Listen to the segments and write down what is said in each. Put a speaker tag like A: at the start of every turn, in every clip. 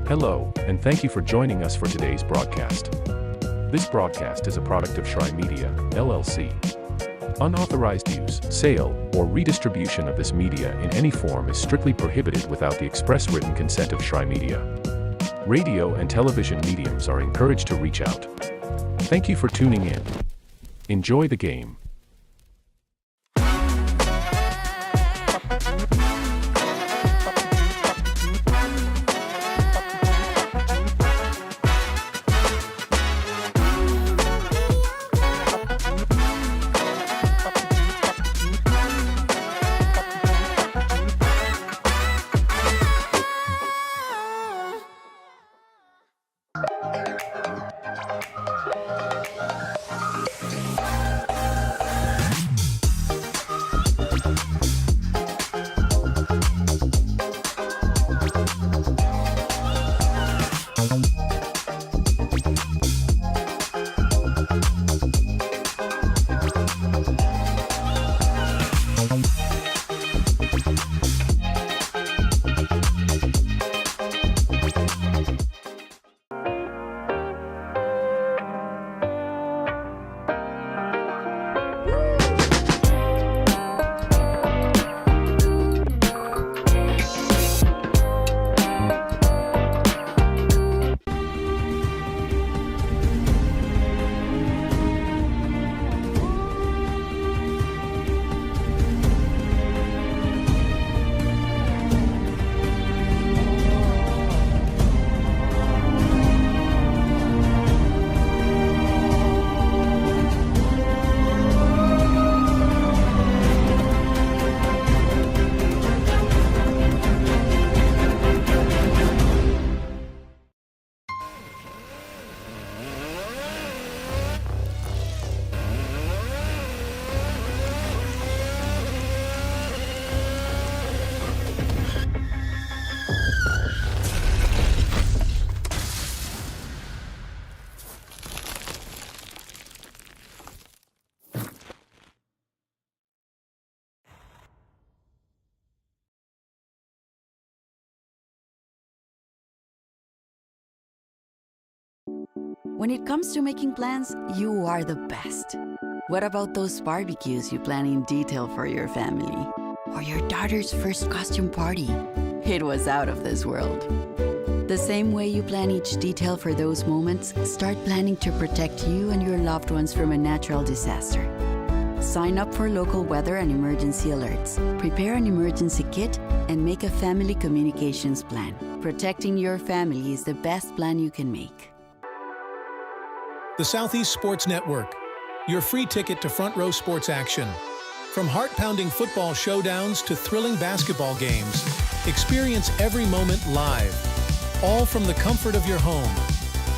A: Hello, and thank you for joining us for today's broadcast. This broadcast is a product of Shry Media, LLC. Unauthorized use, sale, or redistribution of this media in any form is strictly prohibited without the express written consent of Shry Media. Radio and television mediums are encouraged to reach out. Thank you for tuning in. Enjoy the game.
B: When it comes to making plans, you are the best. What about those barbecues you plan in detail for your family? Or your daughter's first costume party? It was out of this world. The same way you plan each detail for those moments, start planning to protect you and your loved ones from a natural disaster. Sign up for local weather and emergency alerts. Prepare an emergency kit and make a family communications plan. Protecting your family is the best plan you can make.
C: The Southeast Sports Network, your free ticket to front row sports action. From heart-pounding football showdowns to thrilling basketball games, experience every moment live, all from the comfort of your home.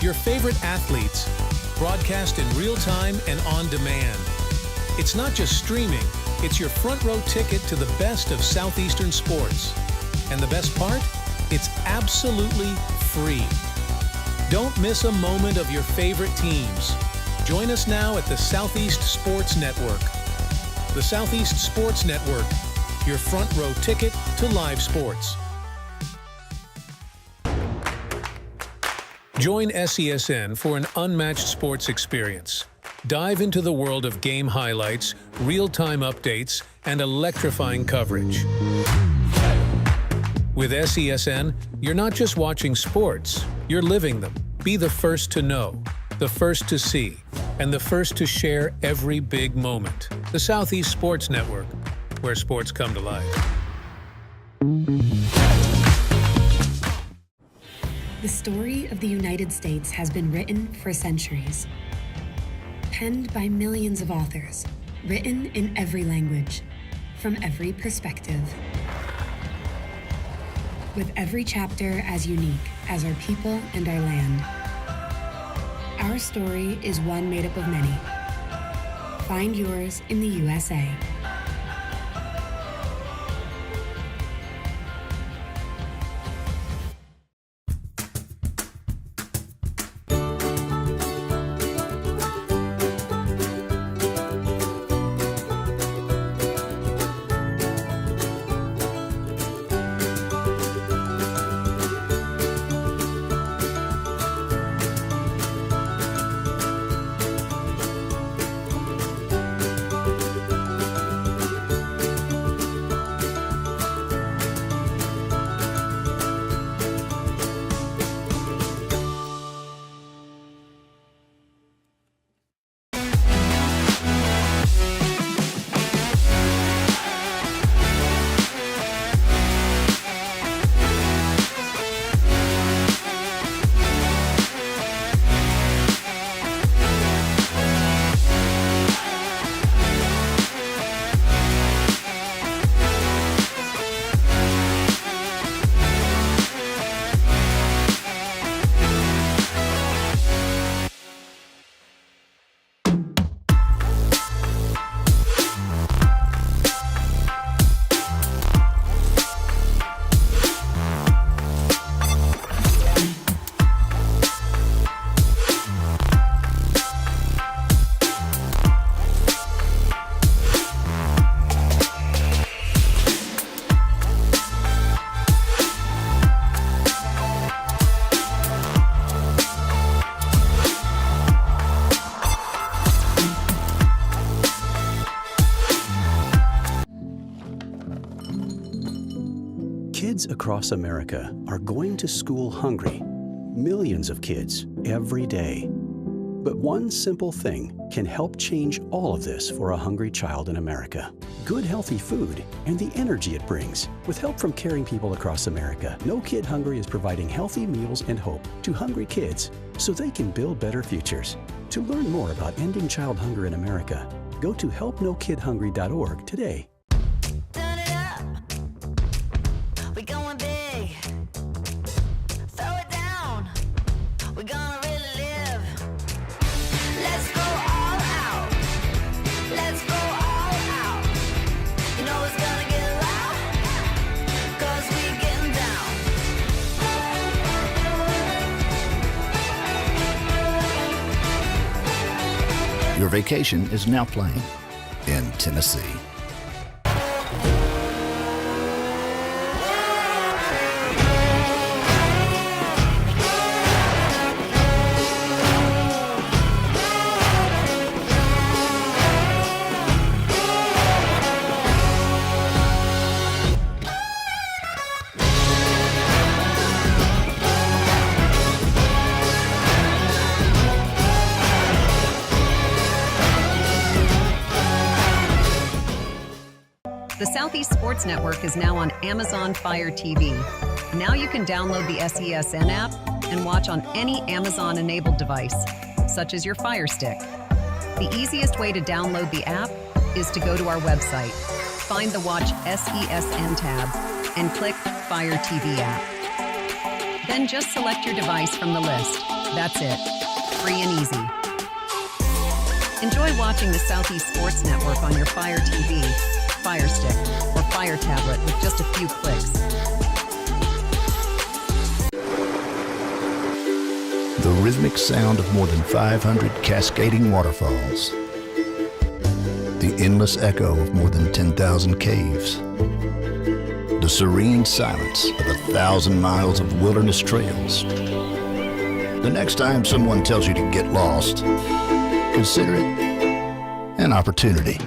C: Your favorite athletes, broadcast in real time and on demand. It's not just streaming, it's your front row ticket to the best of Southeastern sports. And the best part? It's absolutely free. Don't miss a moment of your favorite teams. Join us now at the Southeast Sports Network. The Southeast Sports Network, your front row ticket to live sports. Join SESN for an unmatched sports experience. Dive into the world of game highlights, real-time updates, and electrifying coverage. With SESN, you're not just watching sports, you're living them. Be the first to know, the first to see, and the first to share every big moment. The Southeast Sports Network, where sports come to life.
D: The story of the United States has been written for centuries. Penned by millions of authors, written in every language, from every perspective. With every chapter as unique as our people and our land. Our story is one made up of many. Find yours in the USA.
E: Kids across America are going to school hungry. Millions of kids every day. But one simple thing can help change all of this for a hungry child in America. Good, healthy food and the energy it brings. With help from caring people across America, No Kid Hungry is providing healthy meals and hope to hungry kids so they can build better futures. To learn more about ending child hunger in America, go to helpnokidhungry.org today.
F: Turn it up. We going big. Throw it down. We're gonna really live. Let's go all out. Let's go all out. You know it's gonna get loud. 'Cause we getting down.
G: Your vacation is now playing in Tennessee.
H: The Southeast Sports Network is now on Amazon Fire TV. Now you can download the SESN app and watch on any Amazon-enabled device, such as your Fire Stick. The easiest way to download the app is to go to our website, find the Watch SESN tab, and click Fire TV app. Then just select your device from the list. That's it. Free and easy. Enjoy watching the Southeast Sports Network on your Fire TV, Fire Stick, or Fire Tablet with just a few clicks.
G: The rhythmic sound of more than 500 cascading waterfalls. The endless echo of more than 10,000 caves. The serene silence of 1,000 miles of wilderness trails. The next time someone tells you to get lost, consider it an opportunity.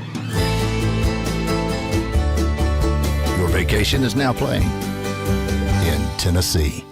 G: Your vacation is now playing in Tennessee.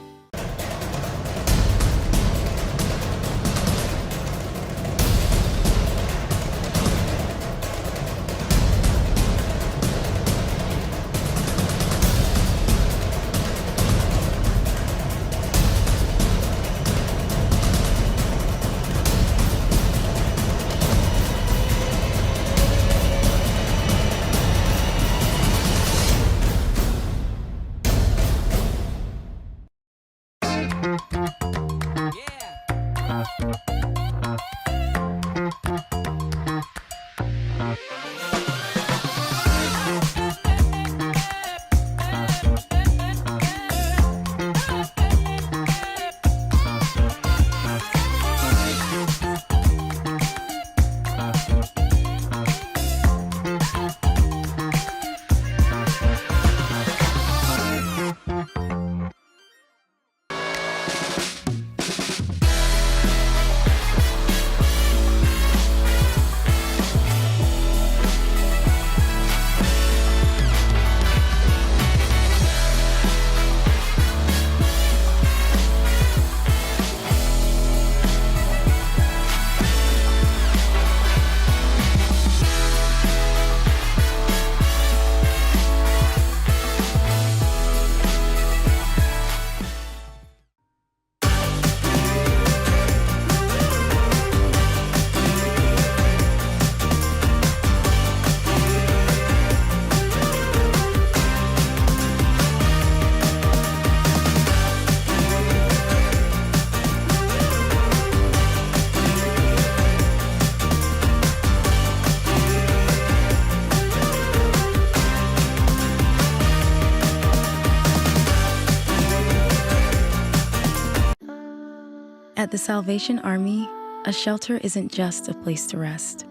I: At the Salvation Army, a shelter isn't just a place to rest.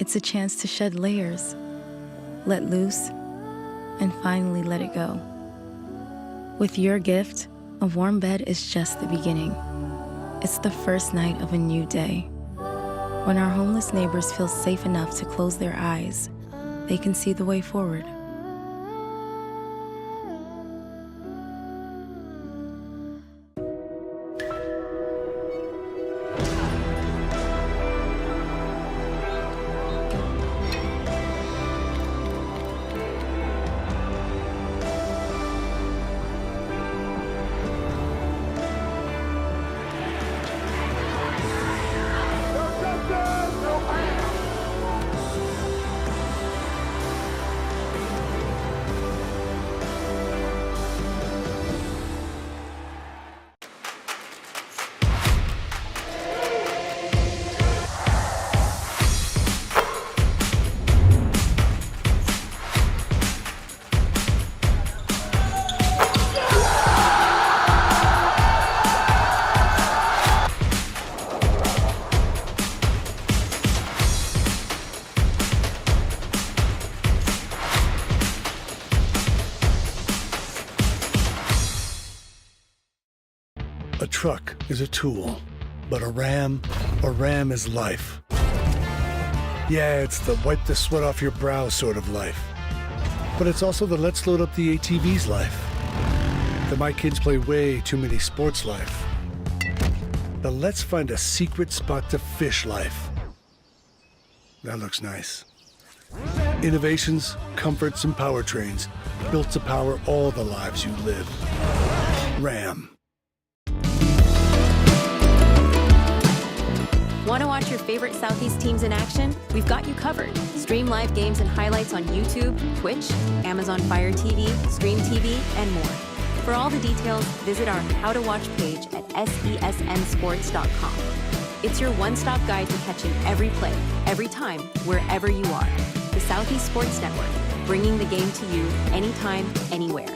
I: It's a chance to shed layers, let loose, and finally let it go. With your gift, a warm bed is just the beginning. It's the first night of a new day. When our homeless neighbors feel safe enough to close their eyes, they can see the way forward.
J: truck is a tool, but a ram is life. Yeah, it's the wipe the sweat off your brow sort of life. But it's also the let's load up the ATV's life. The my kids play way too many sports life. The let's find a secret spot to fish life. That looks nice. Innovations, comforts, and powertrains built to power all the lives you live. Ram.
K: Want to watch your favorite Southeast teams in action? We've got you covered. Stream live games and highlights on YouTube, Twitch, Amazon Fire TV, Stream TV, and more. For all the details, visit our How to Watch page at sesnsports.com. It's your one-stop guide to catching every play, every time, wherever you are. The Southeast Sports Network, bringing the game to you anytime, anywhere.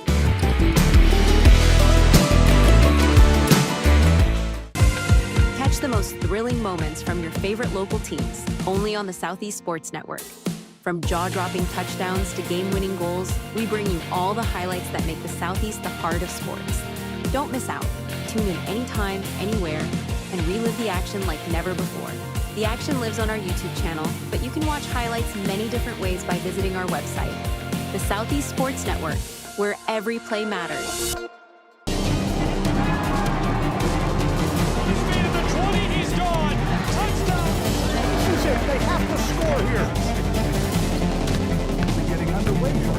K: Catch the most thrilling moments from your favorite local teams, only on the Southeast Sports Network. From jaw-dropping touchdowns to game-winning goals, we bring you all the highlights that make the Southeast the heart of sports. Don't miss out. Tune in anytime, anywhere, and relive the action like never before. The action lives on our YouTube channel, but you can watch highlights many different ways by visiting our website. The Southeast Sports Network, where every play matters.
J: They have to score here. We're getting underway here.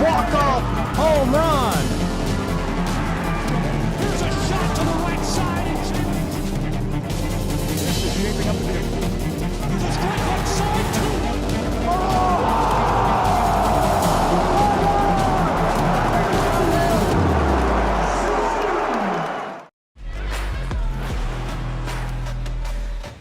J: Walk-off home run.
L: Here's a shot to the right side.
J: This is shaping up to be.
L: Here's a straight right side too.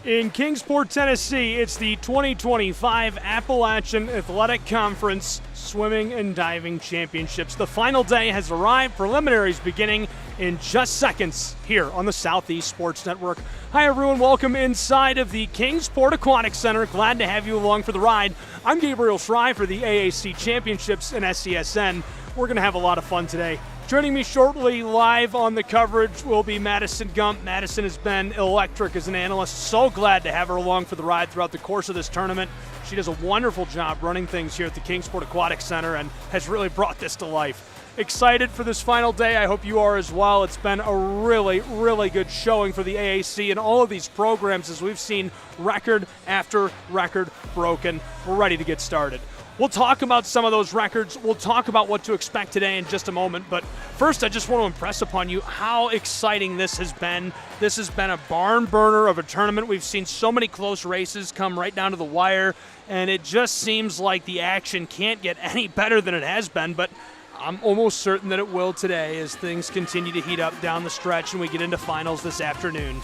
M: In Kingsport, Tennessee, it's the 2025 Appalachian Athletic Conference Swimming and Diving Championships. The final day has arrived, preliminaries beginning in just seconds here on the Southeast Sports Network. Hi everyone, welcome inside of the Kingsport Aquatic Center. Glad to have you along for the ride. I'm Gabriel Schry for the AAC Championships in SCSN. We're going to have a lot of fun today. Joining me shortly live on the coverage will be Madison Gump. Madison has been electric as an analyst. So glad to have her along for the ride throughout the course of this tournament. She does a wonderful job running things here at the Kingsport Aquatic Center and has really brought this to life. Excited for this final day. I hope you are as well. It's been a really, really good showing for the AAC and all of these programs as we've seen record after record broken. We're ready to get started. We'll talk about some of those records. We'll talk about what to expect today in just a moment. But first, I just want to impress upon you how exciting this has been. This has been a barn burner of a tournament. We've seen so many close races come right down to the wire, and it just seems like the action can't get any better than it has been. But I'm almost certain that it will today as things continue to heat up down the stretch and we get into finals this afternoon.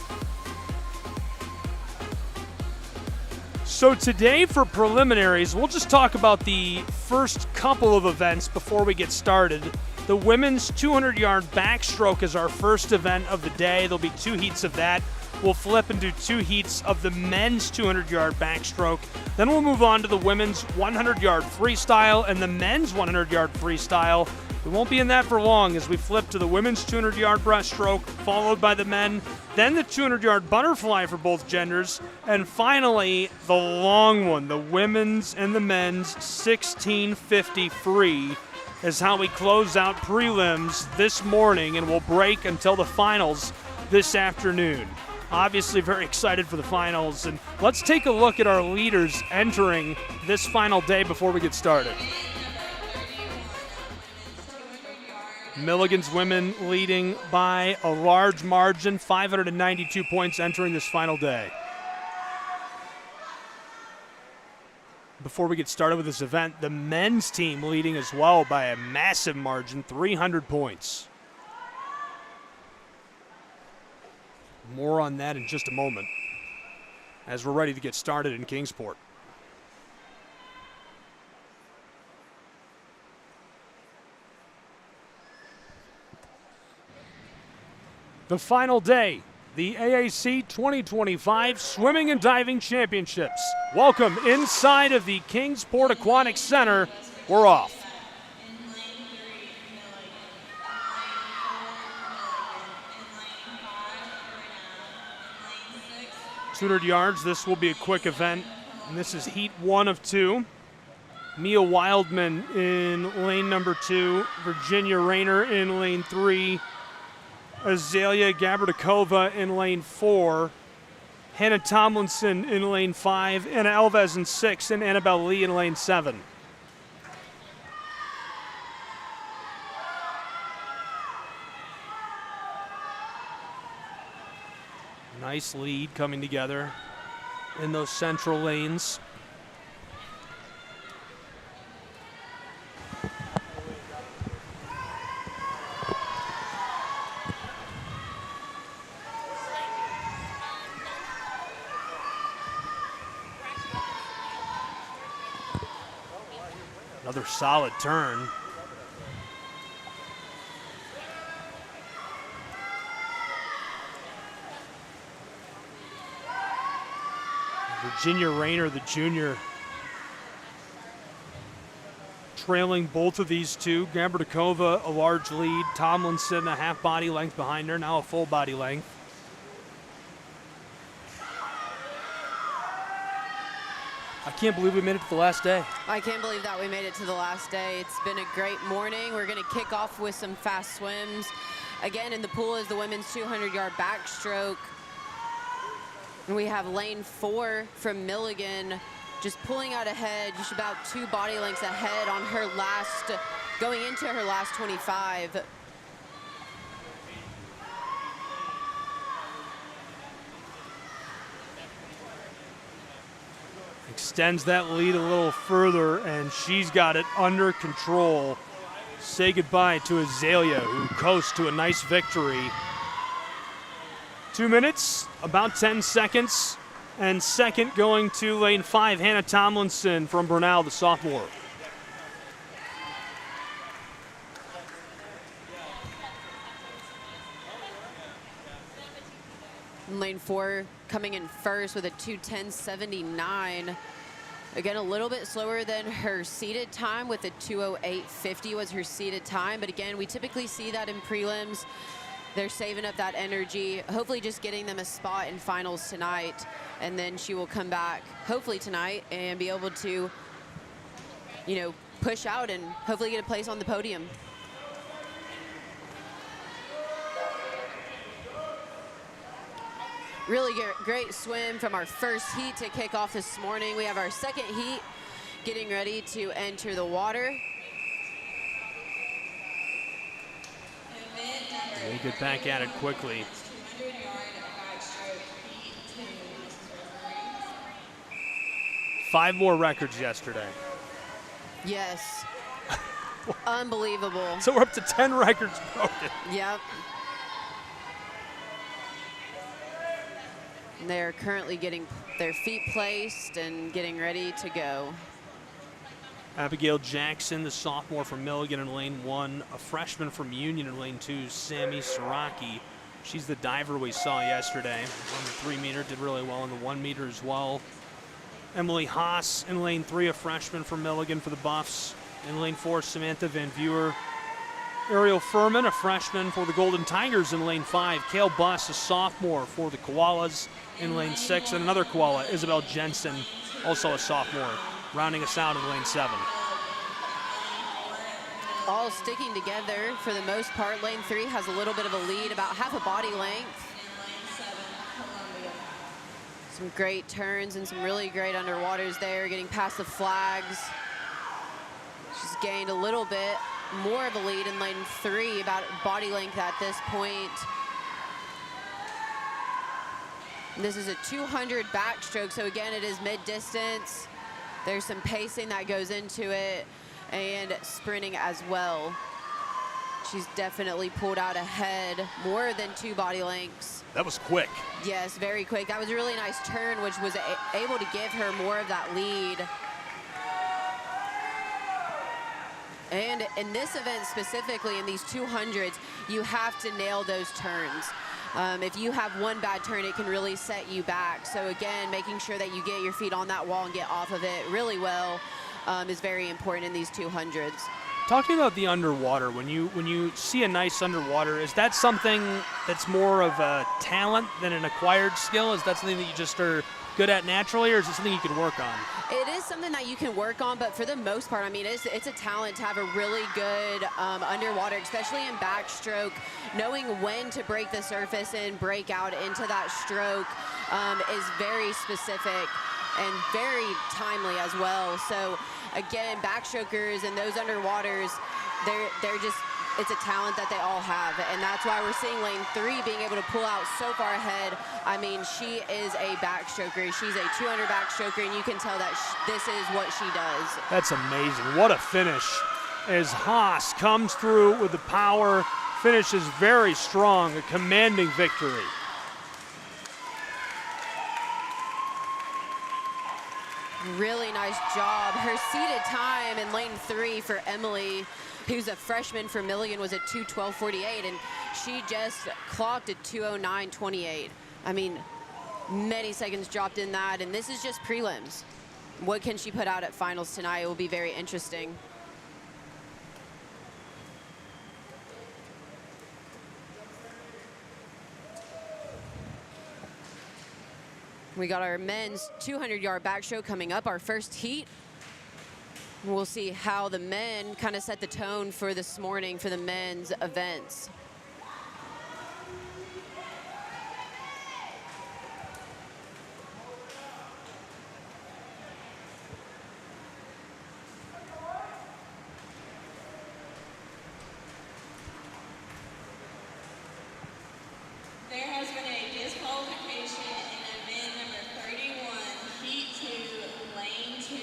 M: So today for preliminaries, we'll just talk about the first couple of events before we get started. The women's 200-yard backstroke is our first event of the day. There'll be two heats of that. We'll flip and do two heats of the men's 200-yard backstroke. Then we'll move on to the women's 100-yard freestyle and the men's 100-yard freestyle. We won't be in that for long as we flip to the women's 200-yard breaststroke, followed by the men, then the 200-yard butterfly for both genders, and finally the long one, the women's and the men's 1650 free is how we close out prelims this morning, and we'll break until the finals this afternoon. Obviously very excited for the finals, and let's take a look at our leaders entering this final day before we get started. Milligan's women leading by a large margin, 592 points entering this final day. Before we get started with this event, the men's team leading as well by a massive margin, 300 points. More on that in just a moment as we're ready to get started in Kingsport. The final day, the AAC 2025 Swimming and Diving Championships. Welcome inside of the Kingsport Aquatic Center. We're off. .200 yards. This will be a quick event, and this is heat 1 of 2. Mia Wildman in lane number 2, Virginia Rayner in lane 3, Azalea Gabardakova in lane 4, Hannah Tomlinson in lane 5, Anna Alves in 6, and Annabelle Lee in lane 7. Nice lead coming together in those central lanes. Another solid turn. Virginia Rayner, the junior, trailing both of these two. Gabardakova, a large lead. Tomlinson, a half body length behind her, now a full body length. I can't believe we made it to the last day.
K: I can't believe that we made it to the last day. It's been a great morning. We're going to kick off with some fast swims. Again, in the pool is the women's 200-yard backstroke. And we have lane 4 from Milligan just pulling out ahead, just about 2 body lengths ahead on her last, going into her last 25.
M: Extends that lead a little further, and she's got it under control. Say goodbye to Azalea, who coasts to a nice victory. 2 minutes, about 10 seconds, and second going to lane 5, Hannah Tomlinson from Brunel, the sophomore.
K: Lane 4 coming in first with a 2:10.79. Again, a little bit slower than her seated time with a 2:08.50 was her seated time. But again, we typically see that in prelims. They're saving up that energy, hopefully just getting them a spot in finals tonight. And then she will come back, hopefully tonight, and be able to, you know, push out and hopefully get a place on the podium. Really great swim from our first heat to kick off this morning. We have our second heat getting ready to enter the water.
M: We'll get back at it quickly. Five more records yesterday.
K: Yes. Unbelievable.
M: So we're up to 10 records broken.
K: Yep. They're currently getting their feet placed and getting ready to go.
M: Abigail Jackson, the sophomore from Milligan in lane 1, a freshman from Union in lane 2, Sammy Saraki. She's the diver we saw yesterday. On the 3 meter, did really well in the 1 meter as well. Emily Haas in lane 3, a freshman from Milligan for the Buffs. In lane 4, Samantha Van Veuer. Ariel Furman, a freshman for the Golden Tigers in lane 5. Kale Buss, a sophomore for the Koalas in lane 6. And another Koala, Isabel Jensen, also a sophomore, rounding us out in lane 7.
K: All sticking together for the most part. Lane 3 has a little bit of a lead, about half a body length. Some great turns and some really great underwaters there, getting past the flags. She's gained a little bit more of a lead in lane 3, about body length at this point. And this is a 200 backstroke, so again, it is mid-distance. There's some pacing that goes into it and sprinting as well. She's definitely pulled out ahead, more than 2 body lengths.
M: That was quick.
K: Yes, very quick. That was a really nice turn, which was able to give her more of that lead. And in this event specifically, in these 200s, you have to nail those turns. If you have one bad turn, it can really set you back. So again, making sure that you get your feet on that wall and get off of it really well is very important in these 200s.
M: Talking about the underwater, when you see a nice underwater, is that something that's more of a talent than an acquired skill? Is that something that you just are good at naturally, or is it something you can work on?
K: It is something that you can work on, but for the most part, I mean, it's a talent to have a really good underwater, especially in backstroke. Knowing when to break the surface and break out into that stroke is very specific and very timely as well. So again, backstrokers and those underwaters, they're just, it's a talent that they all have, and that's why we're seeing lane 3 being able to pull out so far ahead. I mean, she is a backstroker. She's a 200 backstroker, and you can tell that this is what she does.
M: That's amazing. What a finish as Haas comes through with the power, finishes very strong, a commanding victory.
K: Really nice job. Her seated time in lane 3 for Emily, who's a freshman for Milligan, was at 2:12.48, and she just clocked at 2:09.28. I mean, many seconds dropped in that, and this is just prelims. What can she put out at finals tonight? It will be very interesting. We got our men's 200-yard backstroke coming up, our first heat. We'll see how the men kind of set the tone for this morning for the men's events.
N: There has been a disqualification in event number 31, heat 2, lane 2,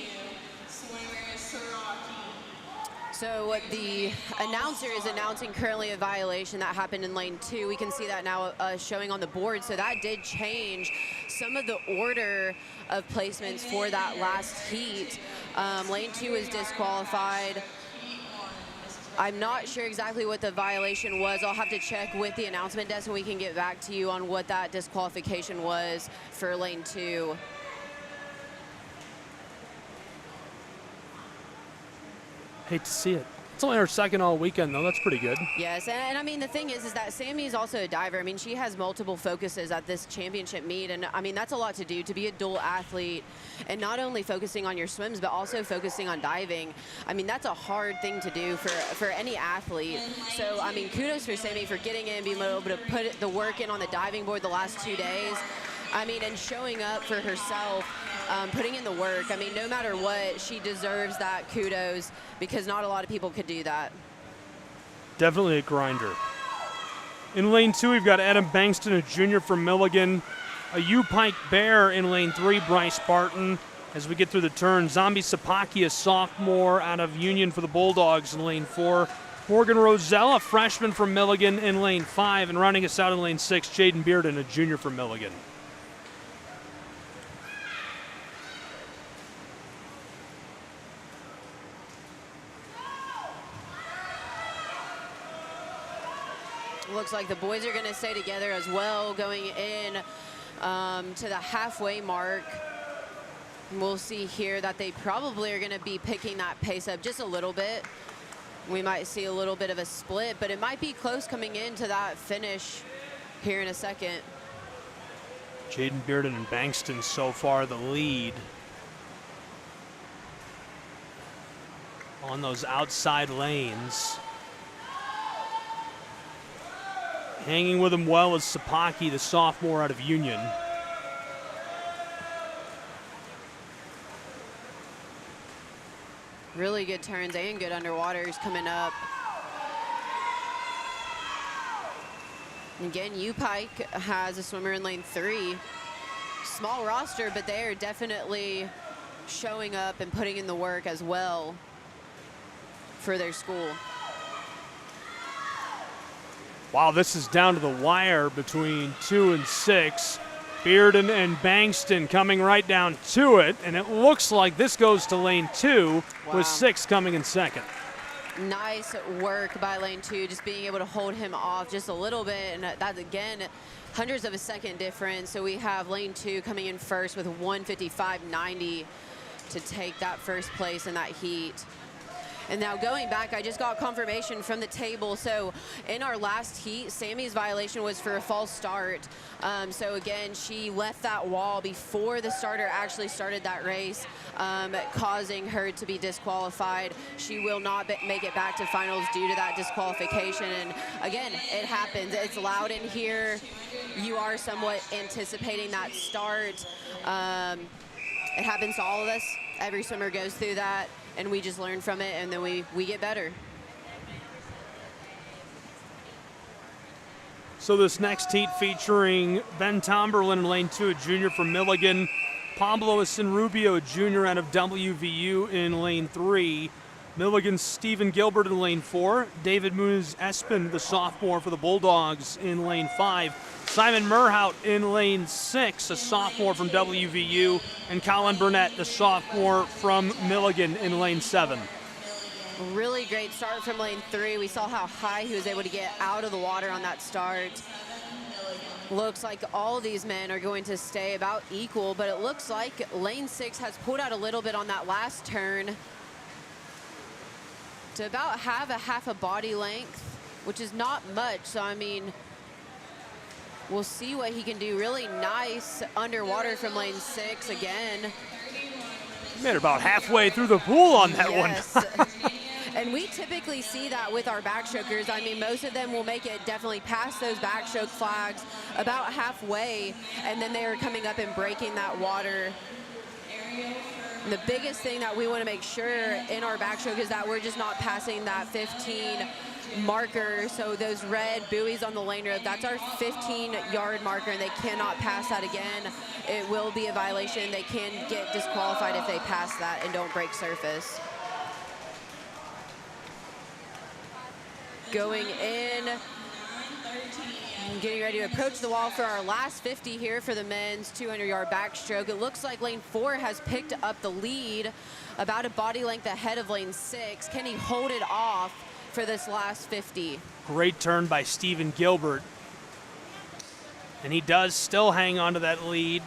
N: swimmer Siraki.
K: So what the announcer is announcing currently a violation that happened in lane 2. We can see that now showing on the board. So that did change some of the order of placements for that last heat. Lane 2 is disqualified. I'm not sure exactly what the violation was. I'll have to check with the announcement desk and we can get back to you on what that disqualification was for lane 2.
M: Hate to see it. It's only her second all weekend, though. That's pretty good.
K: Yes, and I mean, the thing is that Sammy is also a diver. I mean, she has multiple focuses at this championship meet, and I mean, that's a lot to do, to be a dual athlete, and not only focusing on your swims, but also focusing on diving. I mean, that's a hard thing to do for any athlete. So, I mean, kudos for Sammy for getting in, being able to put the work in on the diving board the last 2 days. I mean, and showing up for herself, putting in the work. I mean, no matter what, she deserves that kudos because not a lot of people could do that.
M: Definitely a grinder. In lane 2, we've got Adam Bankston, a junior from Milligan. A U-Pike Bear in lane 3, Bryce Barton. As we get through the turn, Zombie Sapaki, a sophomore out of Union for the Bulldogs in lane 4. Morgan Rosella, freshman from Milligan in lane 5. And running us out in lane 6, Jaden Bearden, a junior from Milligan.
K: Looks like the boys are going to stay together as well, going in to the halfway mark. We'll see here that they probably are going to be picking that pace up just a little bit. We might see a little bit of a split, but it might be close coming into that finish here in a second.
M: Jaden Bearden and Bankston so far the lead. On those outside lanes. Hanging with him well is Sapaki, the sophomore out of Union.
K: Really good turns and good underwaters coming up. Again, U-Pike has a swimmer in lane 3. Small roster, but they are definitely showing up and putting in the work as well for their school.
M: Wow, this is down to the wire between 2 and 6. Bearden and Bankston coming right down to it, and it looks like this goes to lane 2 with 6 coming in second.
K: Nice work by lane 2, just being able to hold him off just a little bit, and that again, hundreds of a second difference. So we have lane 2 coming in first with 155.90 to take that first place in that heat. And now going back, I just got confirmation from the table. So in our last heat, Sammy's violation was for a false start. So again, she left that wall before the starter actually started that race, causing her to be disqualified. She will not make it back to finals due to that disqualification. And again, it happens. It's loud in here. You are somewhat anticipating that start. It happens to all of us. Every swimmer goes through that, and we just learn from it, and then we get better.
M: So this next heat featuring Ben Tomberlin in lane 2, a junior from Milligan, Pablo Asinrubio, a junior out of WVU in lane 3, Milligan's Stephen Gilbert in lane 4, David Muniz-Espin, the sophomore for the Bulldogs, in lane 5, Simon Merhout in lane 6, a sophomore from WVU, and Colin Burnett, the sophomore from Milligan, in lane 7.
K: Really great start from lane 3. We saw how high he was able to get out of the water on that start. Looks like all these men are going to stay about equal, but it looks like lane 6 has pulled out a little bit on that last turn to about have a half a body length, which is not much. So I mean, we'll see what he can do. Really nice underwater from lane 6 again.
M: Made it about halfway through the pool on that one.
K: And we typically see that with our backstrokers. I mean, most of them will make it definitely past those backstroke flags about halfway, and then they are coming up and breaking that water. And the biggest thing that we want to make sure in our backstroke is that we're just not passing that 15 marker. So those red buoys on the lane rope, that's our 15-yard marker, and they cannot pass that again. It will be a violation. They can get disqualified if they pass that and don't break surface. Going in, getting ready to approach the wall for our last 50 here for the men's 200-yard backstroke. It looks like lane 4 has picked up the lead, about a body length ahead of lane 6. Can he hold it off for this last 50?
M: Great turn by Stephen Gilbert. And he does still hang on to that lead.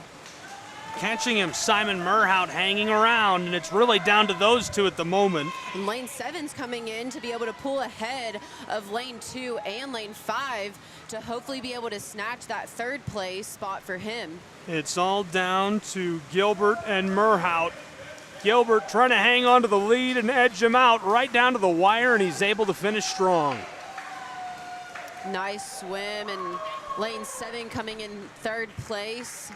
M: Catching him, Simon Merhout hanging around, and it's really down to those two at the moment.
K: And lane 7's coming in to be able to pull ahead of lane 2 and lane 5 to hopefully be able to snatch that third place spot for him.
M: It's all down to Gilbert and Merhout. Gilbert trying to hang on to the lead and edge him out right down to the wire, and he's able to finish strong.
K: Nice swim, and lane 7 coming in third place.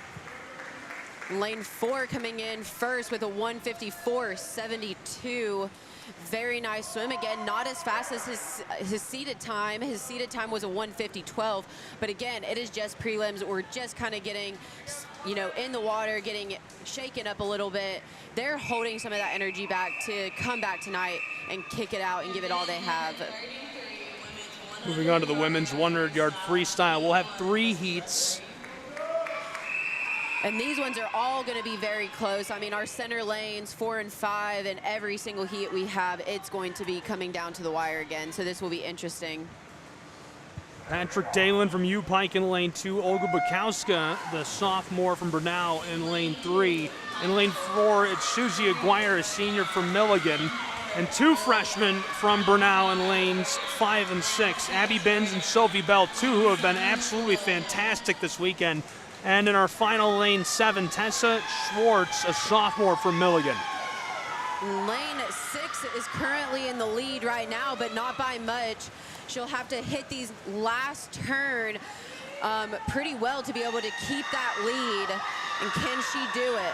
K: Lane 4 coming in first with a 154.72. Very nice swim. Again, not as fast as his seated time. His seated time was a 150.12. But again, it is just prelims. We're just kind of getting, in the water, getting shaken up a little bit. They're holding some of that energy back to come back tonight and kick it out and give it all they have.
M: Moving on to the women's 100-yard freestyle. We'll have 3 heats.
K: And these ones are all going to be very close. I mean, our center lanes, 4 and 5, and every single heat we have, it's going to be coming down to the wire again. So this will be interesting.
M: Patrick Dalen from U-Pike in lane 2. Olga Bukowska, the sophomore from Bernal, in lane 3. In lane 4, it's Susie Aguirre, a senior from Milligan. And 2 freshmen from Bernal in lanes 5 and 6. Abby Benz and Sophie Bell, 2 who have been absolutely fantastic this weekend. And in our final lane 7, Tessa Schwartz, a sophomore from Milligan.
K: Lane 6 is currently in the lead right now, but not by much. She'll have to hit these last turn pretty well to be able to keep that lead. And can she do it?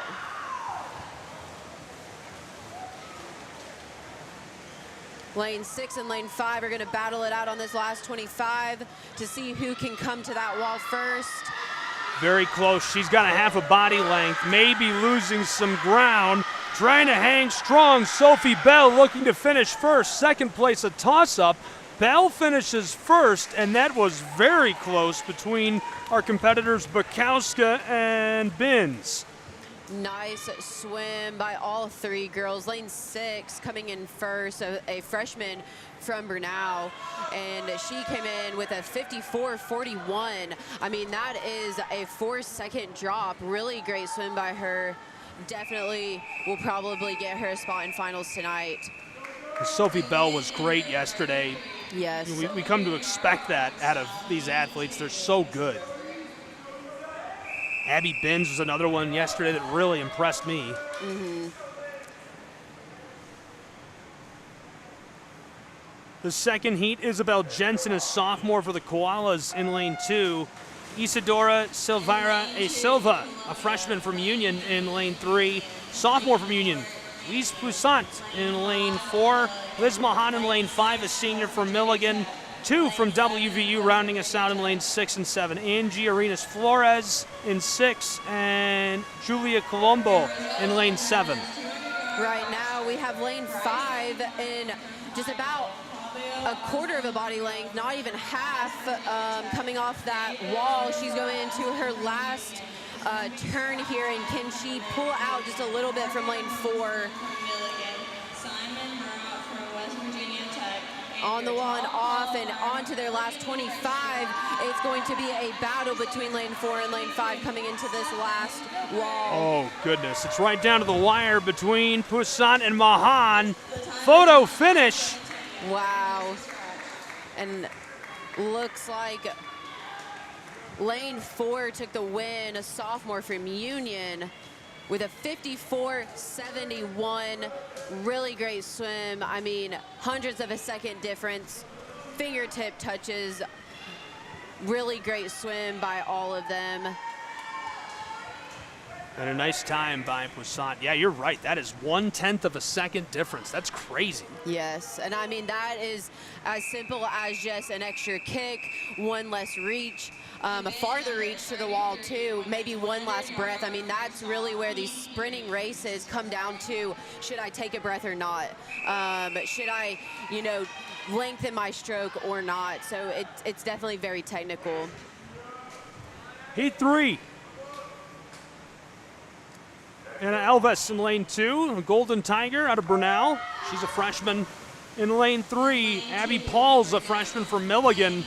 K: Lane 6 and lane 5 are going to battle it out on this last 25 to see who can come to that wall first.
M: Very close. She's got a half a body length, maybe losing some ground. Trying to hang strong. Sophie Bell looking to finish first. Second place, a toss-up. Bell finishes first, and that was very close between our competitors Bukowska and Binns.
O: Nice swim by all three girls. Lane 6 coming in first, a freshman from Brunel, and she came in with a 54.41. I mean, that is a 4-second drop. Really great swim by her. Definitely will probably get her a spot in finals tonight.
M: Sophie Bell was great yesterday.
O: Yes.
M: We come to expect that out of these athletes. They're so good. Abby Binns was another one yesterday that really impressed me.
O: Mm-hmm.
M: The second heat, Isabel Jensen, a sophomore for the Koalas in lane 2. Isadora Silveira A. Silva, a freshman from Union in lane 3. Sophomore from Union, Lise Poussant in lane 4. Liz Mahan in lane 5, a senior from Milligan. 2 from WVU rounding us out in lanes 6 and 7. Angie Arenas Flores in 6 and Julia Colombo in lane 7.
O: Right now we have lane 5 in just about a quarter of a body length, not even half, coming off that wall. She's going into her last turn here, and can she pull out just a little bit from lane 4? On the one, off, and onto their last 25. It's going to be a battle between lane 4 and lane 5 coming into this last wall.
M: Oh, goodness. It's right down to the wire between Poussant and Mahan. Photo finish.
O: Wow. And looks like lane 4 took the win, a sophomore from Union, with a 54.71. Really great swim. I mean, hundreds of a second difference, fingertip touches. Really great swim by all of them.
M: And a nice time by Poussant. Yeah, you're right. That is 1/10 of a second difference. That's crazy.
O: Yes, and I mean, that is as simple as just an extra kick, one less reach, a farther reach to the wall too, maybe one last breath. I mean, that's really where these sprinting races come down to, should I take a breath or not? Should I, lengthen my stroke or not? So it's definitely very technical.
M: Heat 3. Anna Elvis in lane 2, a Golden Tiger out of Brunel. She's a freshman. In lane 3, Abby Paul's a freshman from Milligan.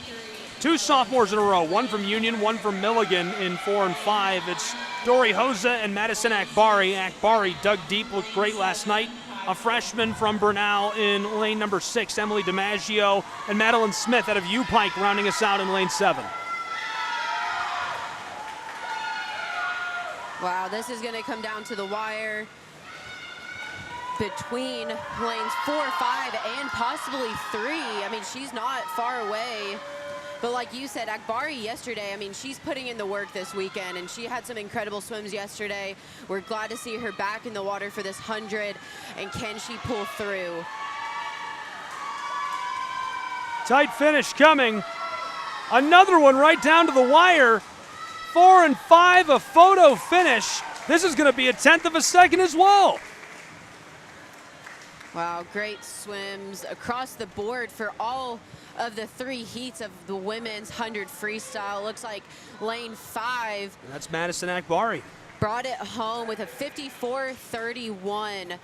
M: 2 sophomores in a row, one from Union, one from Milligan in 4 and 5. It's Dori Hosa and Madison Akbari. Akbari dug deep, looked great last night. A freshman from Brunel in lane number 6, Emily DiMaggio, and Madeline Smith out of U-Pike rounding us out in lane 7.
O: Wow, this is going to come down to the wire between lanes 4, 5, and possibly 3. I mean, she's not far away. But like you said, Akbari yesterday, I mean, she's putting in the work this weekend, and she had some incredible swims yesterday. We're glad to see her back in the water for this 100, and can she pull through?
M: Tight finish coming. Another one right down to the wire. 4 and 5, a photo finish. This is going to be a 1/10 of a second as well.
O: Wow, great swims across the board for all of the 3 heats of the women's 100 freestyle. Looks like lane 5.
M: That's Madison Akbari.
O: Brought it home with a 54.31.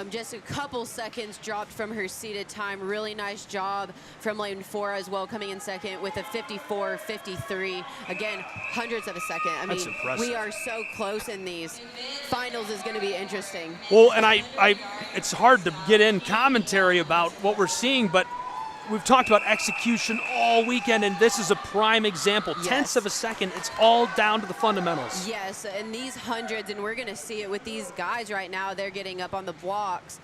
O: Just a couple seconds dropped from her seated time. Really nice job from lane 4 as well, coming in second with a 54.53. Again, hundreds of a second. I
M: That's
O: mean,
M: impressive.
O: we are so close in these. Finals is going to be interesting.
M: Well, and it's hard to get in commentary about what we're seeing, but we've talked about execution all weekend, and this is a prime example.
O: Yes.
M: Tenths of a second, it's all down to the fundamentals.
O: Yes, and these hundreds, and we're going to see it with these guys right now, they're getting up on the blocks.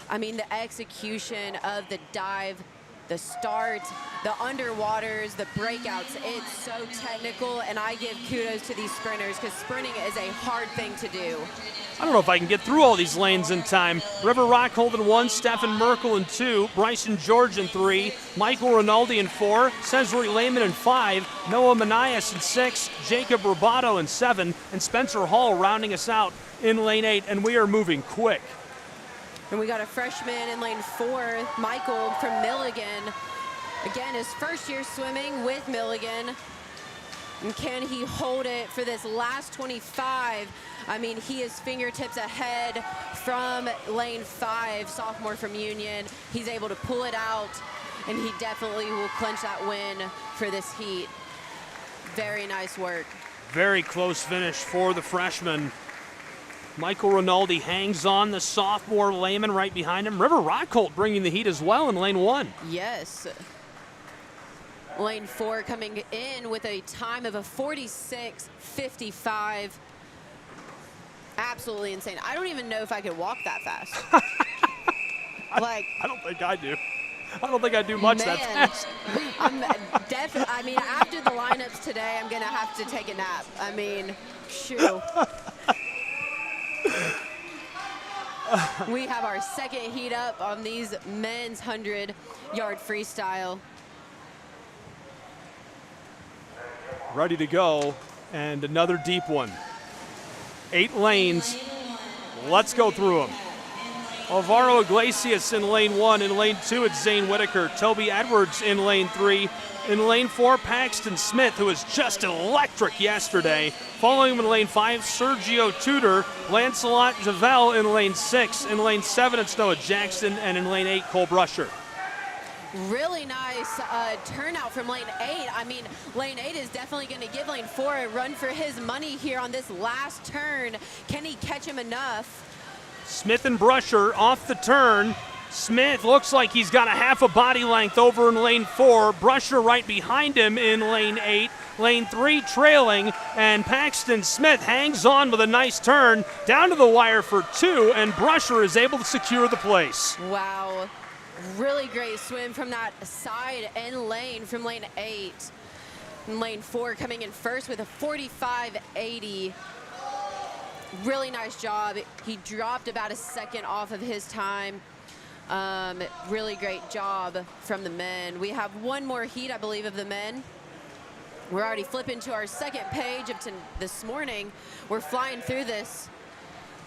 O: I mean, the execution of the dive, the start, the underwaters, the breakouts, it's so technical, and I give kudos to these sprinters because sprinting is a hard thing to do.
M: I don't know if I can get through all these lanes in time. River Rockhold in 1, Stefan Merkel in 2, Bryson George in 3, Michael Rinaldi in 4, Cesare Lehman in 5, Noah Manias in 6, Jacob Robato in 7, and Spencer Hall rounding us out in lane 8, and we are moving quick.
O: And we got a freshman in lane 4, Michael from Milligan. Again, his first year swimming with Milligan. And can he hold it for this last 25? I mean, he is fingertips ahead from lane 5, sophomore from Union. He's able to pull it out, and he definitely will clinch that win for this heat. Very nice work.
M: Very close finish for the freshman. Michael Rinaldi hangs on, the sophomore Lehman right behind him. River Rockholt bringing the heat as well in lane 1.
O: Yes. Lane 4 coming in with a time of a 46:55. Absolutely insane. I don't even know if I could walk that fast.
M: I don't think I do. I don't think I do much that fast.
O: I'm definitely. I mean, after the lineups today, I'm gonna have to take a nap. I mean, shoo. We have our second heat up on these men's 100-yard freestyle.
M: Ready to go, and another deep one. 8 lanes. Let's go through them. Alvaro Iglesias in lane 1. In lane 2, it's Zane Whitaker. Toby Edwards in lane 3. In lane 4, Paxton Smith, who was just electric yesterday. Following him in lane 5, Sergio Tudor. Lancelot Javel in lane 6. In lane 7, it's Noah Jackson. And in lane 8, Cole Brusher.
O: Really nice turnout from lane 8. I mean, lane 8 is definitely going to give lane 4 a run for his money here on this last turn. Can he catch him enough?
M: Smith and Brusher off the turn. Smith looks like he's got a half a body length over in lane 4. Brusher right behind him in lane 8. Lane 3 trailing, and Paxton Smith hangs on with a nice turn down to the wire for 2, and Brusher is able to secure the place.
O: Wow. Really great swim from that side end lane from lane 8. And lane 4 coming in first with a 45.80. Really nice job. He dropped about a second off of his time. Really great job from the men. We have one more heat, I believe, of the men. We're already flipping to our second page of this morning. We're flying through this.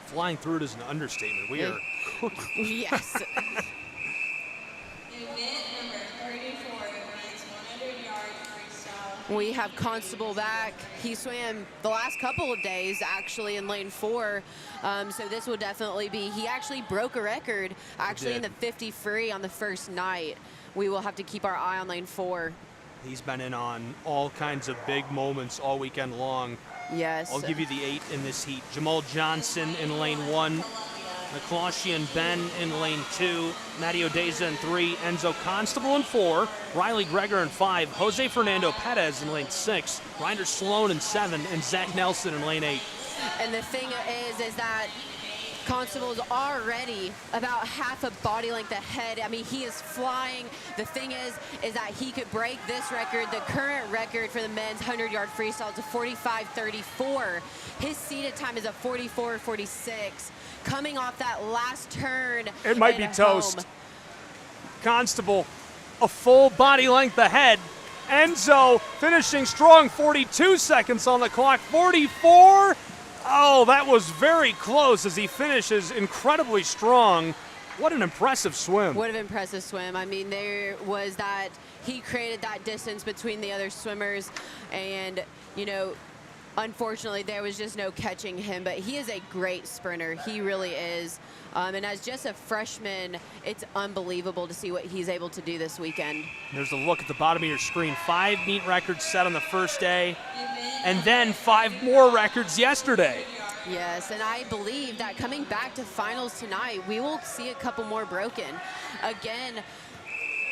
M: Flying through it is an understatement. We are cooking.
O: Yes. We have Constable back. He swam the last couple of days actually in lane 4. So this will definitely be, he actually broke a record actually in the 50 free on the first night. We will have to keep our eye on lane 4.
M: He's been in on all kinds of big moments all weekend long.
O: Yes.
M: I'll give you the 8 in this heat. Jamal Johnson in lane 1. McCloshian Ben in lane 2, Matty Odeza in 3, Enzo Constable in 4, Riley Greger in 5, Jose Fernando Perez in lane 6, Ryder Sloan in 7, and Zach Nelson in lane 8.
O: And the thing is that Constable is already about half a body length ahead. I mean, he is flying. The thing is that he could break this record. The current record for the men's 100-yard freestyle is a 45.34. His seated time is a 44.46. Coming off that last turn.
M: It might be toast. Constable, a full body length ahead. Enzo finishing strong, 42 seconds on the clock, 44. Oh, that was very close as he finishes incredibly strong. What an impressive swim.
O: What an impressive swim. I mean, there was that, he created that distance between the other swimmers, and, you know, unfortunately, there was just no catching him, but he is a great sprinter. He really is. And as just a freshman, it's unbelievable to see what he's able to do this weekend.
M: There's a look at the bottom of your screen. 5 meet records set on the first day, and then 5 more records yesterday.
O: Yes, and I believe that coming back to finals tonight, we will see a couple more broken. Again,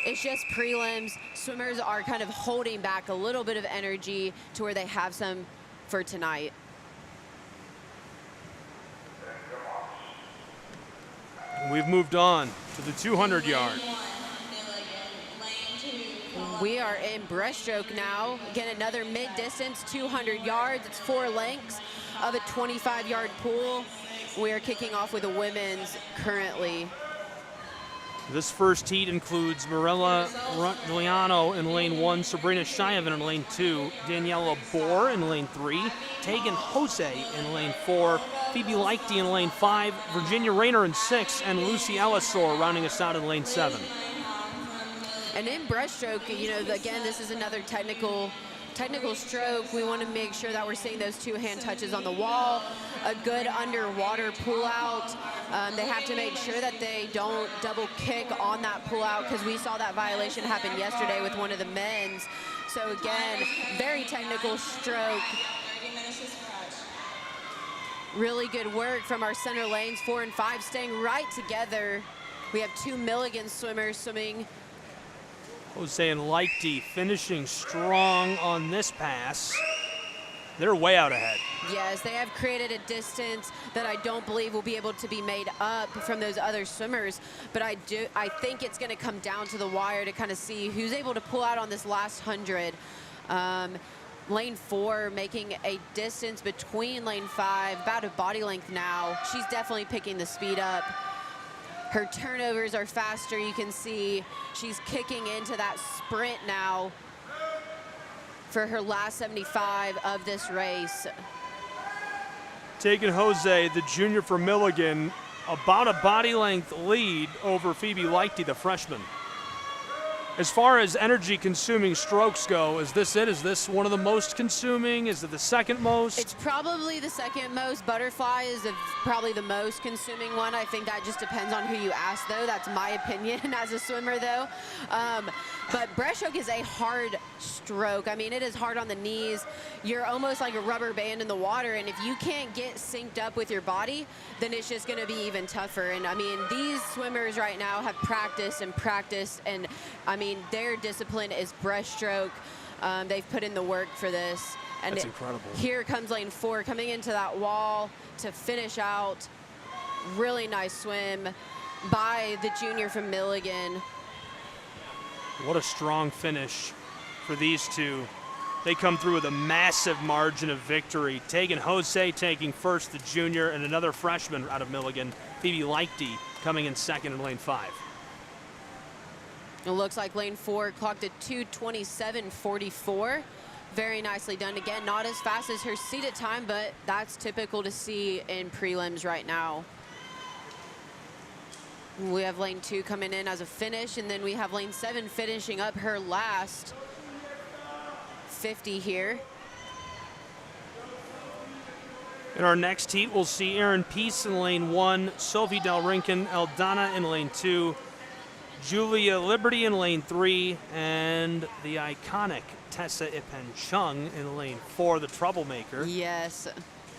O: it's just prelims. Swimmers are kind of holding back a little bit of energy to where they have some for tonight.
M: We've moved on to the 200-yard.
O: We are in breaststroke now. Again, another mid-distance, 200 yards. It's 4 lengths of a 25-yard pool. We are kicking off with the women's currently.
M: This first heat includes Marilla Rutgliano in lane 1, Sabrina Shiavin in lane 2, Daniela Bohr in lane 3, Tegan Jose in lane 4, Phoebe Leichte in lane 5, Virginia Rayner in 6, and Lucy Ellisor rounding us out in lane 7.
O: And in breaststroke, you know, again, this is another technical technical stroke, we want to make sure that we're seeing those 2 hand touches on the wall, a good underwater pull out. They have to make sure that they don't double kick on that pull out, because we saw that violation happen yesterday with one of the men's. So again, very technical stroke. Really good work from our center lanes, 4 and 5, staying right together. We have 2 Milligan swimmers swimming.
M: Jose and Lichty finishing strong on this pass. They're way out ahead.
O: Yes, they have created a distance that I don't believe will be able to be made up from those other swimmers, but I think it's going to come down to the wire to kind of see who's able to pull out on this last 100. Lane 4 making a distance between lane 5, about a body length now. She's definitely picking the speed up. Her turnovers are faster. You can see she's kicking into that sprint now for her last 75 of this race.
M: Taking Jose, the junior from Milligan, about a body length lead over Phoebe Lichty, the freshman. As far as energy consuming strokes go, is this it? Is this one of the most consuming? Is it the second most?
O: It's probably the second most. Butterfly is probably the most consuming one. I think that just depends on who you ask, though. That's my opinion as a swimmer, though. But breaststroke is a hard stroke. I mean, it is hard on the knees. You're almost like a rubber band in the water, and if you can't get synced up with your body, then it's just going to be even tougher. And I mean, these swimmers right now have practiced, and I mean, their discipline is breaststroke. They've put in the work for this. And
M: that's incredible.
O: Here comes lane 4 coming into that wall to finish out. Really nice swim by the junior from Milligan.
M: What a strong finish for these two. They come through with a massive margin of victory. Tegan Jose taking first, the junior, and another freshman out of Milligan, Phoebe Lichty, coming in second in lane 5.
O: It looks like lane 4 clocked at 2:27.44. Very nicely done. Again, not as fast as her seated time, but that's typical to see in prelims right now. We have lane 2 coming in as a finish, and then we have lane 7 finishing up her last 50 here.
M: In our next heat, we'll see Erin Peace in lane 1, Sophie Del Rinken Eldana in lane 2, Julia Liberty in lane 3, and the iconic Tessa Ipen Chung in lane 4, the troublemaker.
O: Yes.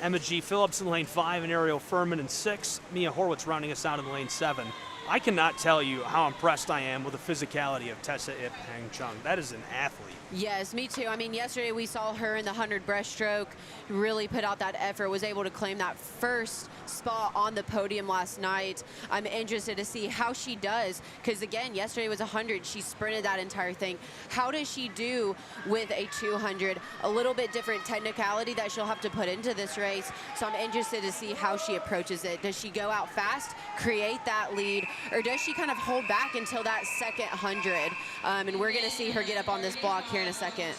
M: Emma G. Phillips in lane 5, and Ariel Furman in 6. Mia Horwitz rounding us out in lane 7. I cannot tell you how impressed I am with the physicality of Tessa Ipen Chung. That is an athlete.
O: Yes, me too. I mean, yesterday we saw her in the 100 breaststroke, really put out that effort, was able to claim that first spot on the podium last night. I'm interested to see how she does, because again, yesterday was 100. She sprinted that entire thing. How does she do with a 200? A little bit different technicality that she'll have to put into this race. So I'm interested to see how she approaches it. Does she go out fast, create that lead, or does she kind of hold back until that second 100? And we're going to see her get up on this block here in a second.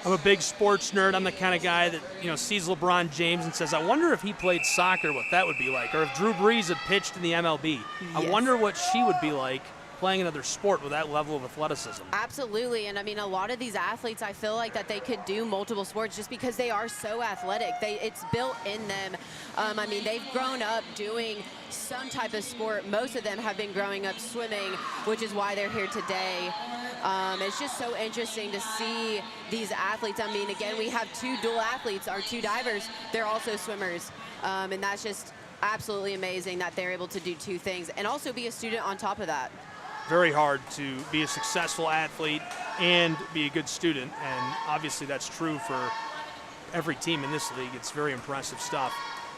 M: I'm a big sports nerd. I'm the kind of guy that, sees LeBron James and says, I wonder if he played soccer, what that would be like. Or if Drew Brees had pitched in the MLB. Yes. I wonder what she would be like playing another sport with that level of athleticism.
O: Absolutely, and I mean, a lot of these athletes, I feel like that they could do multiple sports just because they are so athletic. It's built in them. I mean, they've grown up doing some type of sport. Most of them have been growing up swimming, which is why they're here today. It's just so interesting to see these athletes. I mean, again, we have 2 dual athletes, our 2 divers, they're also swimmers, and that's just absolutely amazing that they're able to do 2 things and also be a student on top of that.
M: Very hard to be a successful athlete and be a good student, and obviously that's true for every team in this league. It's very impressive stuff.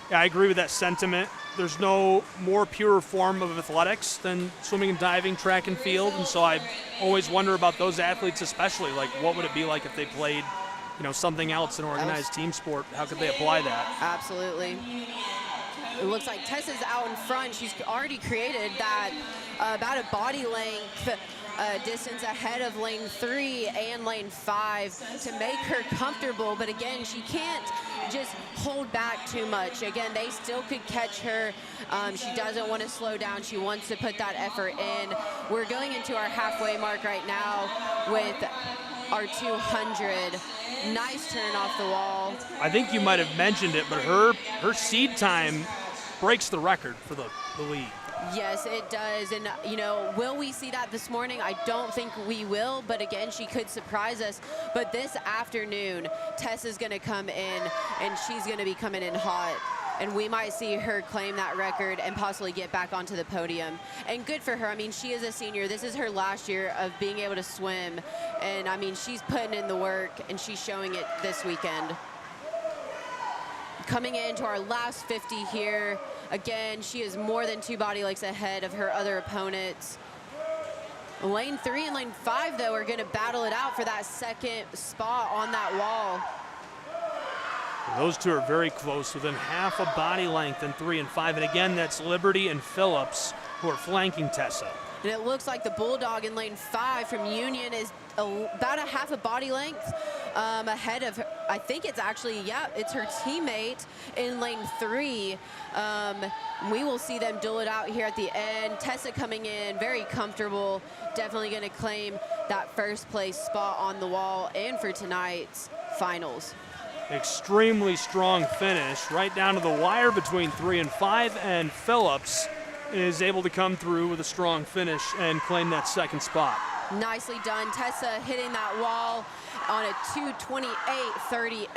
M: Yeah, I agree with that sentiment. There's no more pure form of athletics than swimming and diving, track and field, and so I always wonder about those athletes especially. Like, what would it be like if they played, something else, an organized team sport? How could they apply that?
O: Absolutely. It looks like Tessa's out in front. She's already created that about a body length distance ahead of lane 3 and lane 5 to make her comfortable. But again, she can't just hold back too much. Again, they still could catch her. She doesn't want to slow down. She wants to put that effort in. We're going into our halfway mark right now with our 200. Nice turn off the wall.
M: I think you might have mentioned it, but her seed time breaks the record for the league.
O: Yes, it does. And, you know, will we see that this morning? I don't think we will, but again, she could surprise us. But this afternoon, Tessa's going to come in, and she's going to be coming in hot. And we might see her claim that record and possibly get back onto the podium. And good for her. I mean, she is a senior. This is her last year of being able to swim. And, I mean, she's putting in the work, and she's showing it this weekend. Coming into our last 50 here. Again, she is more than 2 body lengths ahead of her other opponents. Lane 3 and lane 5, though, are going to battle it out for that second spot on that wall.
M: Those two are very close, within half a body length in 3 and 5. And again, that's Liberty and Phillips who are flanking Tessa.
O: And it looks like the Bulldog in lane 5 from Union is about a half a body length ahead of her. I think it's actually, yeah, it's her teammate in lane 3. We will see them duel it out here at the end. Tessa coming in very comfortable, definitely going to claim that first place spot on the wall and for tonight's finals.
M: Extremely strong finish, right down to the wire between 3 and 5, and Phillips is able to come through with a strong finish and claim that second spot.
O: Nicely done. Tessa hitting that wall on a 2:28.38.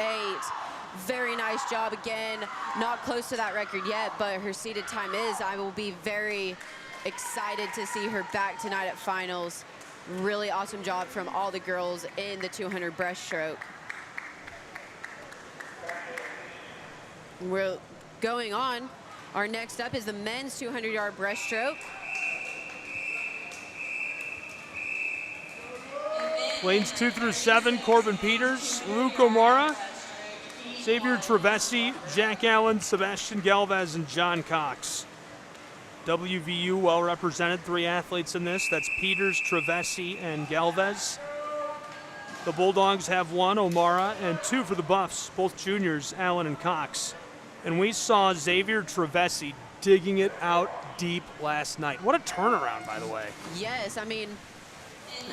O: Very nice job again. Not close to that record yet, but her seeded time is. I will be very excited to see her back tonight at finals. Really awesome job from all the girls in the 200 breaststroke. We're going on. Our next up is the men's 200-yard breaststroke.
M: Lanes 2 through 7, Corbin Peters, Luke O'Mara, Xavier Trevesi, Jack Allen, Sebastian Galvez, and John Cox. WVU well represented, 3 athletes in this. That's Peters, Trevesi, and Galvez. The Bulldogs have 1, O'Mara, and 2 for the Buffs, both juniors, Allen and Cox. And we saw Xavier Trevesi digging it out deep last night. What a turnaround, by the way.
O: Yes, I mean,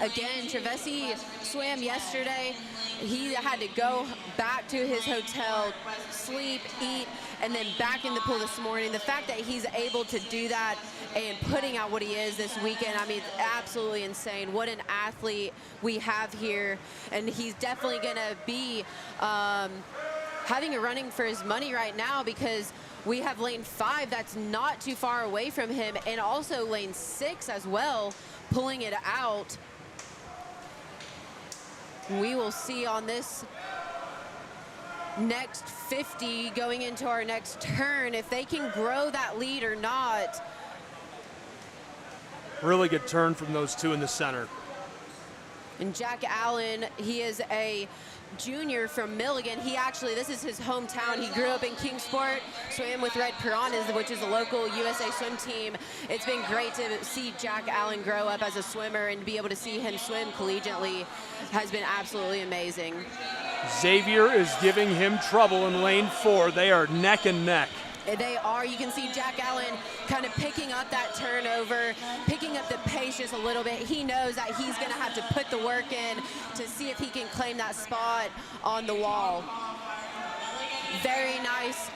O: again, Trevesi swam yesterday. He had to go back to his hotel, sleep, eat, and then back in the pool this morning. The fact that he's able to do that and putting out what he is this weekend, I mean, it's absolutely insane. What an athlete we have here. And he's definitely going to be having a running for his money right now, because we have lane 5 that's not too far away from him, and also lane 6 as well, pulling it out. We will see on this next 50 going into our next turn if they can grow that lead or not.
M: Really good turn from those two in the center.
O: And Jack Allen, he is a junior from Milligan. He actually, this is his hometown. He grew up in Kingsport, swam with Red Piranhas, which is a local USA swim team. It's been great to see Jack Allen grow up as a swimmer, and be able to see him swim collegiately has been absolutely amazing.
M: Xavier is giving him trouble in lane 4. They are neck and neck.
O: They are. You can see Jack Allen kind of picking up that turnover, picking up the pace just a little bit. He knows that he's going to have to put the work in to see if he can claim that spot on the wall. Very nice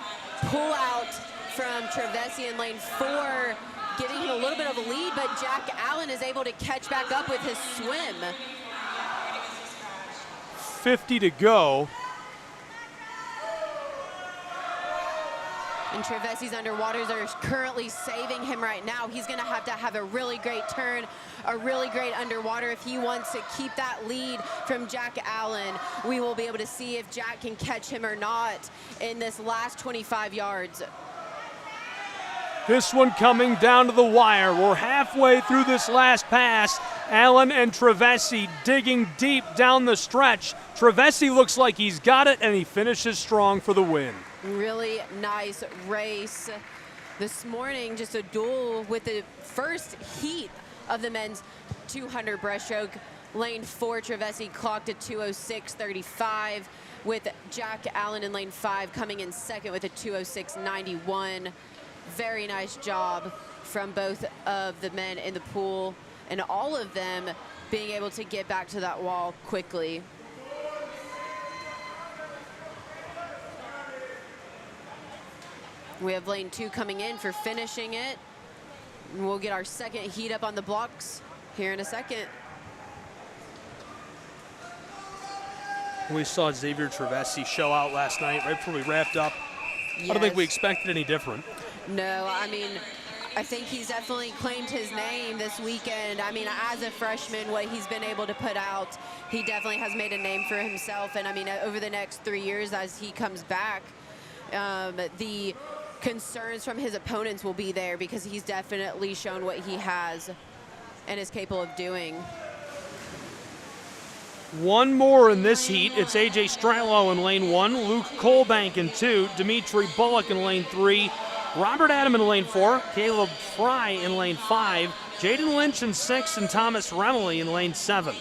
O: pull out from Trevesi in lane 4, giving him a little bit of a lead, but Jack Allen is able to catch back up with his swim.
M: 50 to go.
O: And Trevesi's underwaters are currently saving him right now. He's going to have a really great turn, a really great underwater if he wants to keep that lead from Jack Allen. We will be able to see if Jack can catch him or not in this last 25 yards.
M: This one coming down to the wire. We're halfway through this last pass. Allen and Trevesi digging deep down the stretch. Trevesi looks like he's got it, and he finishes strong for the win.
O: Really nice race this morning. Just a duel with the first heat of the men's 200 breaststroke. Lane 4, Trevesi clocked a 2:06.35, with Jack Allen in lane 5 coming in second with a 2:06.91. Very nice job from both of the men in the pool, and all of them being able to get back to that wall quickly. We have lane 2 coming in for finishing it. We'll get our second heat up on the blocks here in a second.
M: We saw Xavier Travesi show out last night right before we wrapped up.
O: Yes.
M: I don't think we expected any different.
O: No, I mean, I think he's definitely claimed his name this weekend. I mean, as a freshman, what he's been able to put out, he definitely has made a name for himself. And I mean, over the next 3 years as he comes back, the concerns from his opponents will be there because he's definitely shown what he has and is capable of doing.
M: One more in this heat. It's A.J. Strilo in lane 1, Luke Colbank in 2, Dimitri Bullock in lane 3, Robert Adam in lane 4, Caleb Fry in lane 5, Jaden Lynch in 6, and Thomas Remley in lane 7.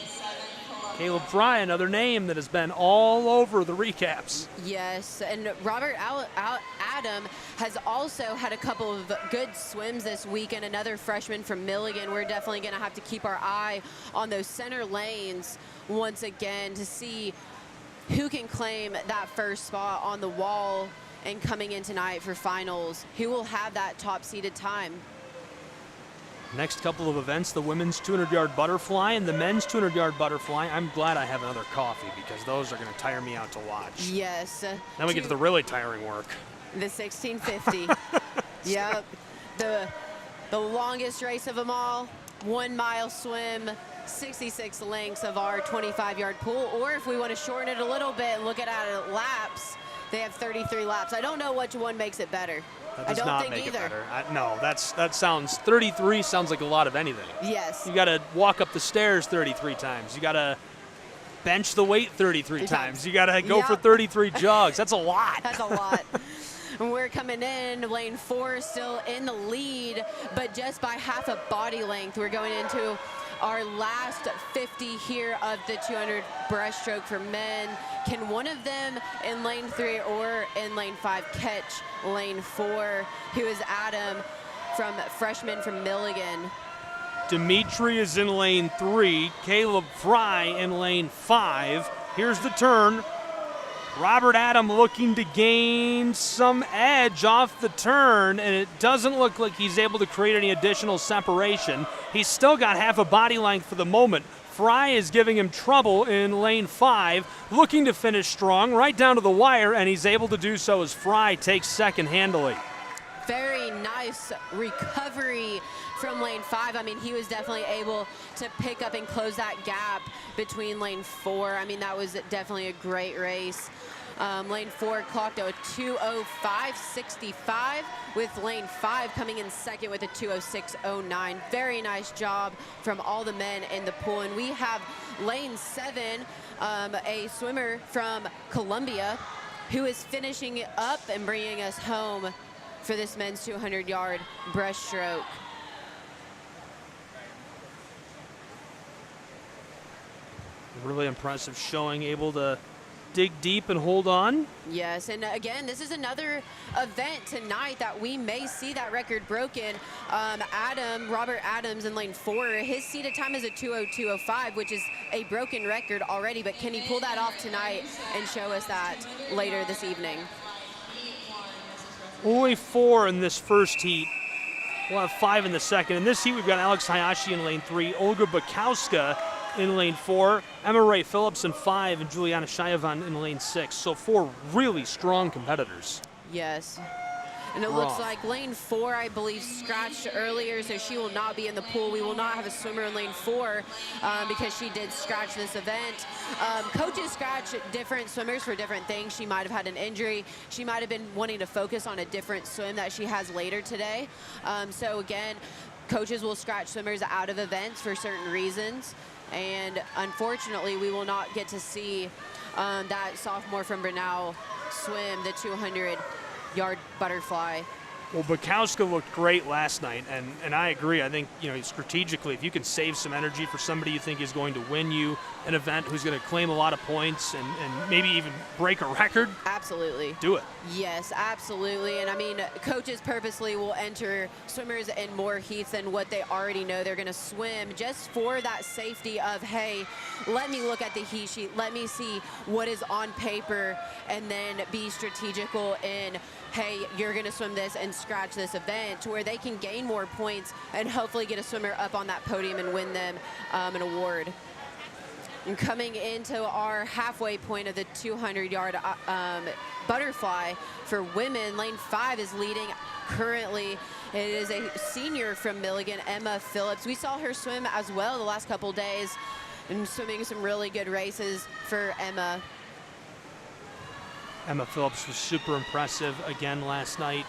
M: Caleb Fry, another name that has been all over the recaps.
O: Yes, and Robert Adam has also had a couple of good swims this week, and another freshman from Milligan. We're definitely going to have to keep our eye on those center lanes once again to see who can claim that first spot on the wall and coming in tonight for finals, who will have that top seeded time.
M: Next couple of events, the women's 200-yard butterfly and the men's 200-yard butterfly. I'm glad I have another coffee because those are going to tire me out to watch.
O: Yes.
M: Then we get to the really tiring work.
O: The 1650. Yep. The longest race of them all, 1 mile swim, 66 lengths of our 25-yard pool. Or if we want to shorten it a little bit and look at laps, they have 33 laps. I don't know which one makes it better.
M: That does not make it better. No, that sounds, 33 sounds like a lot of anything.
O: Yes.
M: You got to walk up the stairs 33 times. You got to bench the weight 33 times. You got to go for 33 jogs. That's a lot.
O: That's a lot. And we're coming in, lane 4 still in the lead, but just by half a body length. We're going into our last 50 here of the 200 breaststroke for men. Can one of them in lane 3 or in lane 5 catch lane 4, who is Adam, freshman from Milligan?
M: Dimitri is in lane 3, Caleb Fry in lane 5. Here's the turn. Robert Adam looking to gain some edge off the turn, and it doesn't look like he's able to create any additional separation. He's still got half a body length for the moment. Fry is giving him trouble in lane 5, looking to finish strong right down to the wire, and he's able to do so as Fry takes second handily.
O: Very nice recovery from lane 5. I mean, he was definitely able to pick up and close that gap between lane 4. I mean, that was definitely a great race. Lane 4 clocked a 2:05.65, with lane 5 coming in second with a 2:06.09. Very nice job from all the men in the pool. And we have lane 7, a swimmer from Columbia, who is finishing it up and bringing us home for this men's 200-yard breaststroke.
M: Really impressive showing, able to dig deep and hold on.
O: Yes, and again, this is another event tonight that we may see that record broken. Robert Adams in lane 4, his seated time is a 2:02.05, which is a broken record already, but can he pull that off tonight and show us that later this evening?
M: Only 4 in this first heat. We'll have 5 in the second. In this heat, we've got Alex Hayashi in lane 3, Olga Bukowska in lane 4, Emma Ray Phillips in 5, and Juliana Shayavan in lane 6. So 4 really strong competitors.
O: Yes. And it looks like lane 4, I believe, scratched earlier, so she will not be in the pool. We will not have a swimmer in lane 4 because she did scratch this event. Coaches scratch different swimmers for different things. She might have had an injury. She might have been wanting to focus on a different swim that she has later today. So again, coaches will scratch swimmers out of events for certain reasons. And unfortunately, we will not get to see that sophomore from Brunel swim the 200-yard butterfly
M: Well, Bukowska looked great last night, and I agree. I think, strategically, if you can save some energy for somebody you think is going to win you an event, who's going to claim a lot of points and maybe even break a record.
O: Absolutely.
M: Do it.
O: Yes, absolutely. And I mean, coaches purposely will enter swimmers in more heats than what they already know they're going to swim, just for that safety of, hey, let me look at the heat sheet, let me see what is on paper, and then be strategical in, hey, you're going to swim this and scratch this event, to where they can gain more points and hopefully get a swimmer up on that podium and win them an award. And coming into our halfway point of the 200-yard butterfly for women, lane 5 is leading currently. It is a senior from Milligan, Emma Phillips. We saw her swim as well the last couple days, and swimming some really good races for Emma.
M: Emma Phillips was super impressive again last night.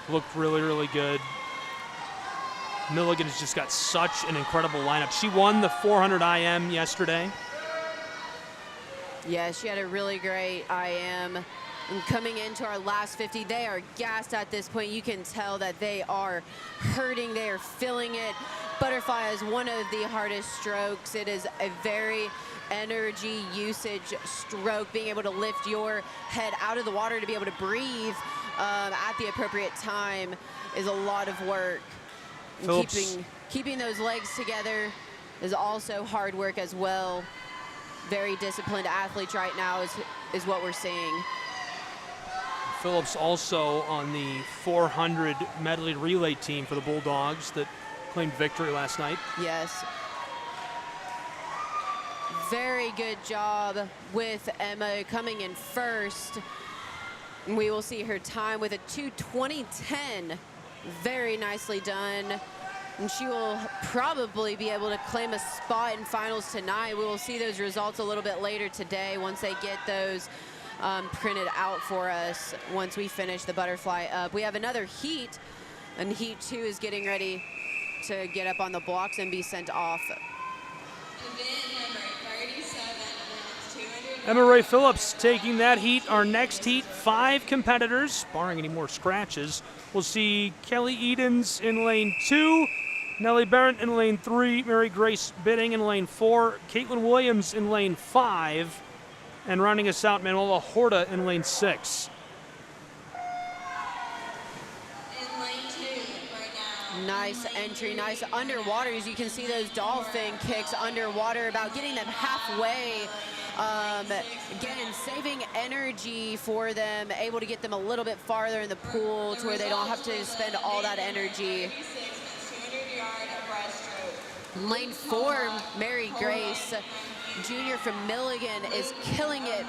M: Looked really, really good. Milligan has just got such an incredible lineup. She won the 400 IM yesterday.
O: Yeah, she had a really great IM. And coming into our last 50, they are gassed at this point. You can tell that they are hurting. They are feeling it. Butterfly is one of the hardest strokes. It is a very energy usage stroke. Being able to lift your head out of the water to be able to breathe at the appropriate time is a lot of work. Keeping those legs together is also hard work as well. Very disciplined athletes right now is what we're seeing.
M: Phillips also on the 400 medley relay team for the Bulldogs that claimed victory last night.
O: Yes. Very good job with Emma coming in first. We will see her time with a 2:20.10. Very nicely done. And she will probably be able to claim a spot in finals tonight. We will see those results a little bit later today once they get those printed out for us once we finish the butterfly up. We have another heat, and heat 2 is getting ready to get up on the blocks and be sent off.
M: Emma Ray Phillips taking that heat. Our next heat, 5 competitors, barring any more scratches. We'll see Kelly Edens in lane 2, Nellie Barrett in lane 3, Mary Grace Bidding in lane 4, Caitlin Williams in lane 5, and rounding us out, Manuela Horta in lane 6.
O: Nice entry, nice underwater. As you can see those dolphin kicks underwater, about getting them halfway. Again, saving energy for them, able to get them a little bit farther in the pool to where they don't have to spend all that energy. Lane 4, Mary Grace, junior from Milligan, is killing it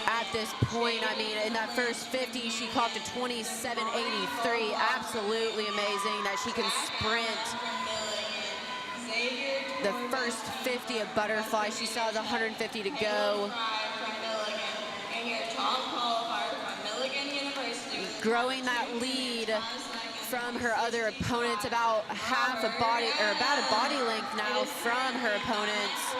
O: at this point. I mean, in that first 50, she clocked a 27.83. Absolutely amazing that she can sprint the first 50 of butterfly. She still has 150 to go. Growing that lead from her other opponents, about half a body, or about a body length now from her opponents.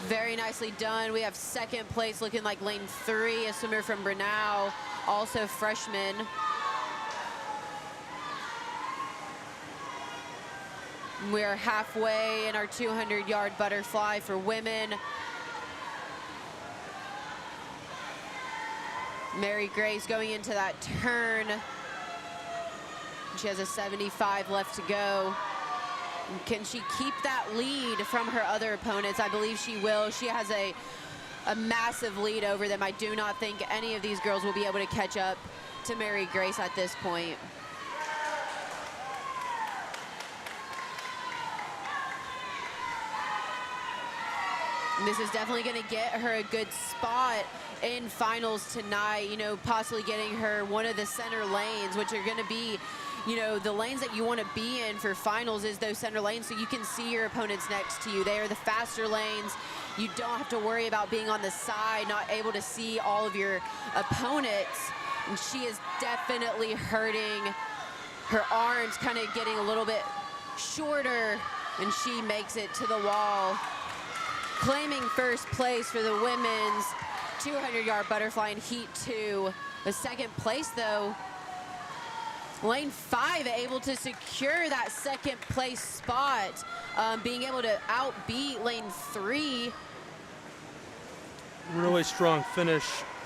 O: Very nicely done. We have second place looking like lane 3, a swimmer from Brunau, also freshman. We are halfway in our 200-yard butterfly for women. Mary Grace going into that turn. She has a 75 left to go. Can she keep that lead from her other opponents? I believe she will. She has a massive lead over them. I do not think any of these girls will be able to catch up to Mary Grace at this point. And this is definitely going to get her a good spot in finals tonight, you know, possibly getting her one of the center lanes, which are going to be, you know, the lanes that you want to be in for finals is those center lanes, so you can see your opponents next to you. They are the faster lanes. You don't have to worry about being on the side, not able to see all of your opponents. And she is definitely hurting. Her arms kind of getting a little bit shorter, and she makes it to the wall, claiming first place for the women's 200-yard butterfly in heat 2. The second place, though, lane 5 able to secure that second place spot, being able to outbeat lane 3.
M: Really strong finish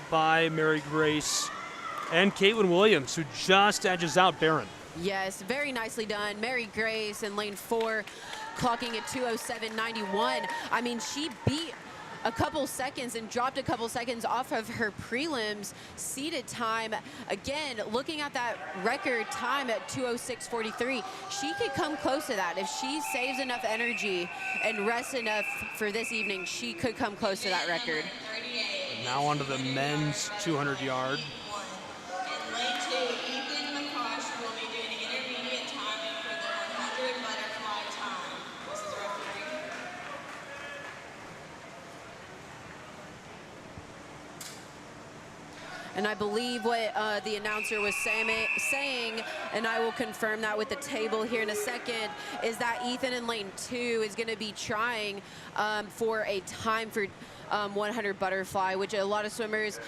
M: by Mary Grace and Caitlin Williams, who just edges out Barron.
O: Yes, very nicely done. Mary Grace in lane 4 clocking at 2:07.91. I mean, she beat a couple seconds and dropped a couple seconds off of her prelims seated time. Again, looking at that record time at 2:06.43, she could come close to that. If she saves enough energy and rests enough for this evening, she could come close to that record.
M: Now onto the men's 200 yard.
N: In lane 2, Ethan McCosh will be doing intermediate timing for the 100 butterfly time. This is referee.
O: And I believe what the announcer was saying, and I will confirm that with the table here in a second, is that Ethan in lane 2 is going to be trying for a time for 100 butterfly, which a lot of swimmers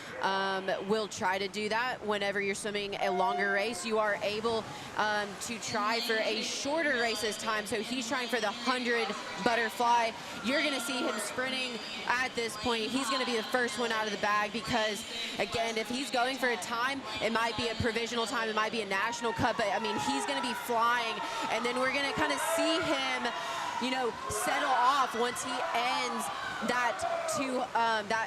O: will try to do that. Whenever you're swimming a longer race, you are able to try for a shorter race this time. So he's trying for the 100 butterfly. You're going to see him sprinting at this point. He's going to be the first one out of the bag because, again, if he's going for a time, it might be a provisional time, it might be a national cup, but I mean, he's going to be flying, and then we're going to kind of see him, you know, settle off once he ends that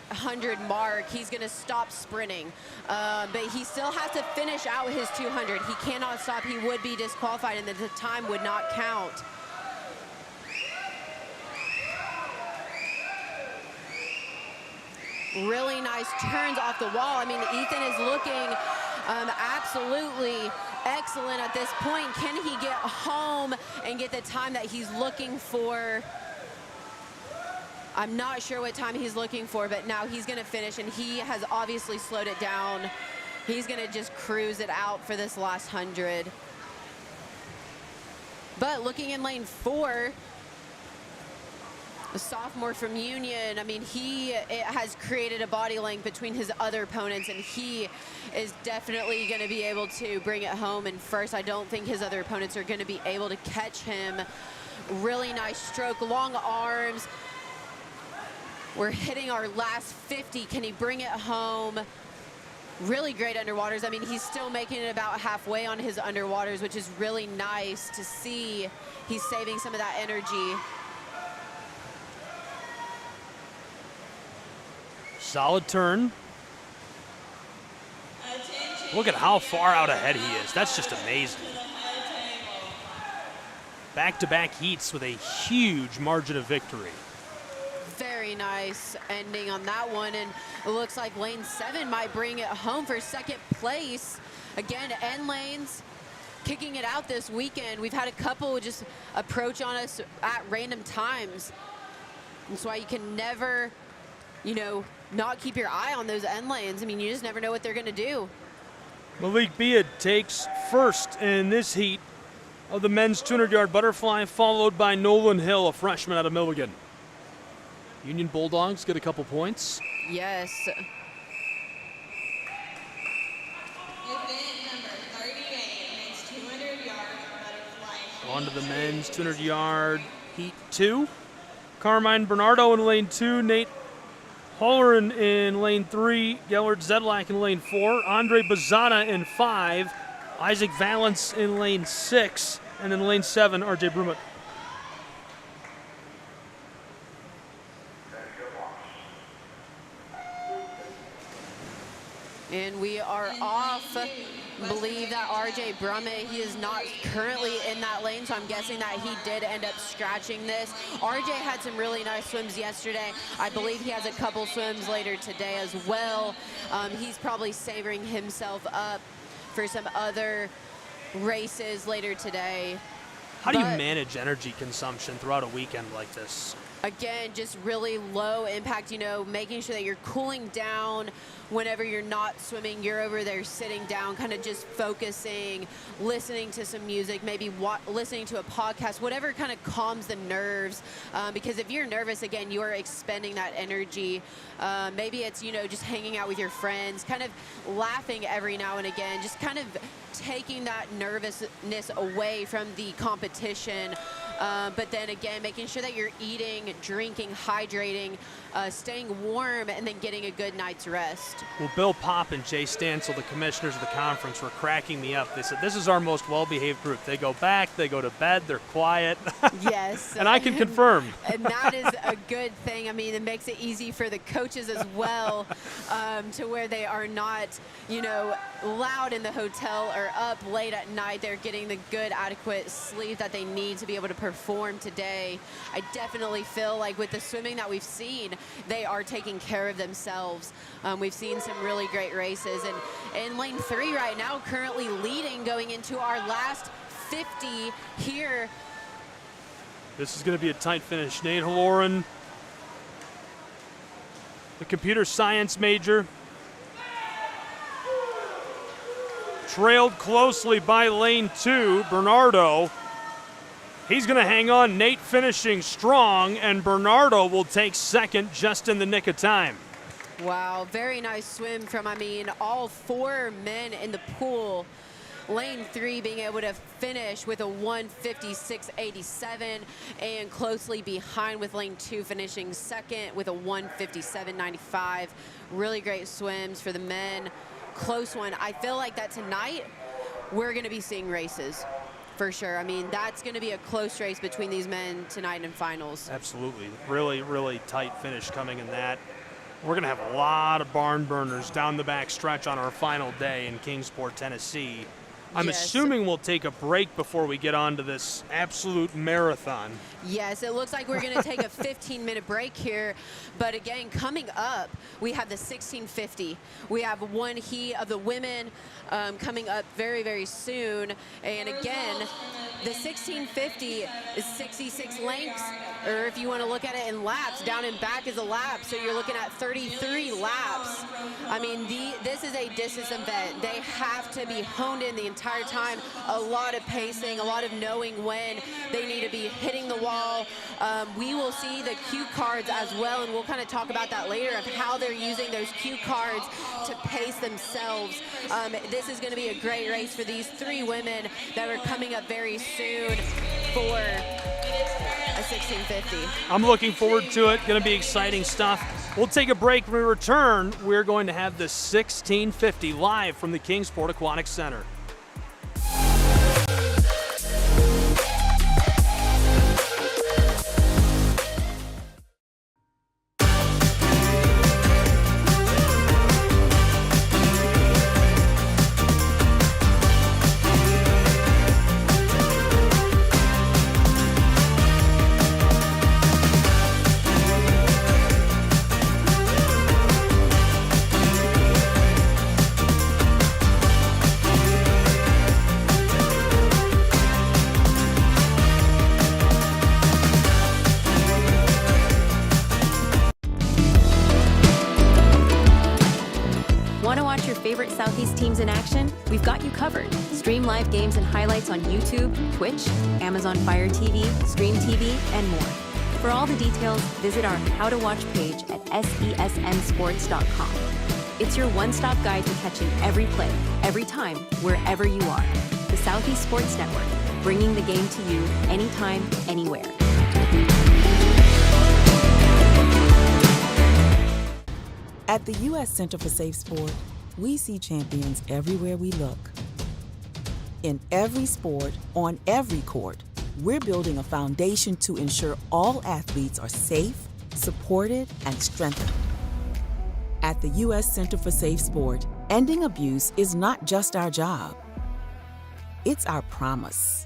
O: 100 mark. He's going to stop sprinting, but he still has to finish out his 200. He cannot stop. He would be disqualified, and the time would not count. Really nice turns off the wall. I mean, Ethan is looking absolutely excellent at this point. Can he get home and get the time that he's looking for? I'm not sure what time he's looking for, but now he's going to finish, and he has obviously slowed it down. He's going to just cruise it out for this last 100. But looking in lane 4, a sophomore from Union, I mean, he has created a body length between his other opponents, and he is definitely going to be able to bring it home. And first, I don't think his other opponents are going to be able to catch him. Really nice stroke, long arms. We're hitting our last 50. Can he bring it home? Really great underwaters. I mean, he's still making it about halfway on his underwaters, which is really nice to see. He's saving some of that energy.
M: Solid turn. Look at how far out ahead he is. That's just amazing. Back-to-back heats with a huge margin of victory.
O: Very nice ending on that one, and it looks like lane 7 might bring it home for second place. Again, end lanes kicking it out this weekend. We've had a couple just approach on us at random times. That's why you can never, you know, not keep your eye on those end lanes. I mean, you just never know what they're going to do.
M: Malik Beard takes first in this heat of the men's 200-yard butterfly, followed by Nolan Hill, a freshman out of Milligan. Union Bulldogs get a couple points.
O: Yes.
N: Event number 38, men's 200-yard butterfly.
M: On to the men's 200-yard heat 2. Carmine Bernardo in lane 2, Nate Holleran in lane 3, Gellert Zedlak in lane 4, Andre Bazada in 5, Isaac Valance in lane 6, and in lane 7, RJ Brummett.
O: And we are off. Believe that RJ Brummett, he is not currently in that lane, so I'm guessing that he did end up scratching this. RJ had some really nice swims yesterday. I believe he has a couple swims later today as well. He's probably savoring himself up for some other races later today.
M: How do you manage energy consumption throughout a weekend like this?
O: Again, just really low impact, you know, making sure that you're cooling down whenever you're not swimming. You're over there sitting down, kind of just focusing, listening to some music, maybe listening to a podcast, whatever kind of calms the nerves. Because if you're nervous, again, you are expending that energy. Maybe it's, you know, just hanging out with your friends, kind of laughing every now and again, just kind of taking that nervousness away from the competition. But then again, making sure that you're eating, drinking, hydrating, staying warm, and then getting a good night's rest.
M: Well, Bill Popp and Jay Stansel, the commissioners of the conference, were cracking me up. They said, this is our most well-behaved group. They go back, they go to bed, they're quiet.
O: Yes.
M: And I can confirm.
O: And that is a good thing. I mean, it makes it easy for the coaches as well, to where they are not, you know, loud in the hotel or up late at night. They're getting the good, adequate sleep that they need to be able to perform today. I definitely feel like with the swimming that we've seen, they are taking care of themselves. We've seen some really great races. And in lane 3 right now, currently leading going into our last 50 here.
M: This is going to be a tight finish. Nate Halloran, the computer science major, trailed closely by lane 2, Bernardo. He's going to hang on. Nate finishing strong, and Bernardo will take second just in the nick of time.
O: Wow, very nice swim from, I mean, all 4 men in the pool. Lane 3 being able to finish with a 1:56.87, and closely behind with lane 2 finishing second with a 1:57.95. Really great swims for the men. Close one. I feel like that tonight we're going to be seeing races for sure. I mean, that's going to be a close race between these men tonight in finals.
M: Absolutely. Really, really tight finish coming in that. We're going to have a lot of barn burners down the back stretch on our final day in Kingsport, Tennessee. I'm assuming we'll take a break before we get on to this absolute marathon.
O: Yes, it looks like we're going to take a 15-minute break here. But again, coming up, we have the 1650. We have one heat of the women coming up very, very soon. And again, the 1650 is 66 lengths, or if you want to look at it in laps, down and back is a lap. So you're looking at 33 laps. I mean, this is a distance event. They have to be honed in the entire time. A lot of pacing, a lot of knowing when they need to be hitting the wall. We will see the cue cards as well, and we'll kind of talk about that later of how they're using those cue cards to pace themselves. This is going to be a great race for these 3 women that are coming up very soon for a 1650.
M: I'm looking forward to it. Going to be exciting stuff. We'll take a break. When we return, we're going to have the 1650 live from the Kingsport Aquatic Center.
K: Favorite Southeast teams in action? We've got you covered. Stream live games and highlights on YouTube, Twitch, Amazon Fire TV, Stream TV, and more. For all the details, visit our How to Watch page at sesnsports.com. It's your one-stop guide to catching every play, every time, wherever you are. The Southeast Sports Network, bringing the game to you anytime, anywhere.
P: At the U.S. Center for Safe Sport, we see champions everywhere we look. In every sport, on every court, we're building a foundation to ensure all athletes are safe, supported, and strengthened. At the U.S. Center for Safe Sport, ending abuse is not just our job. It's our promise.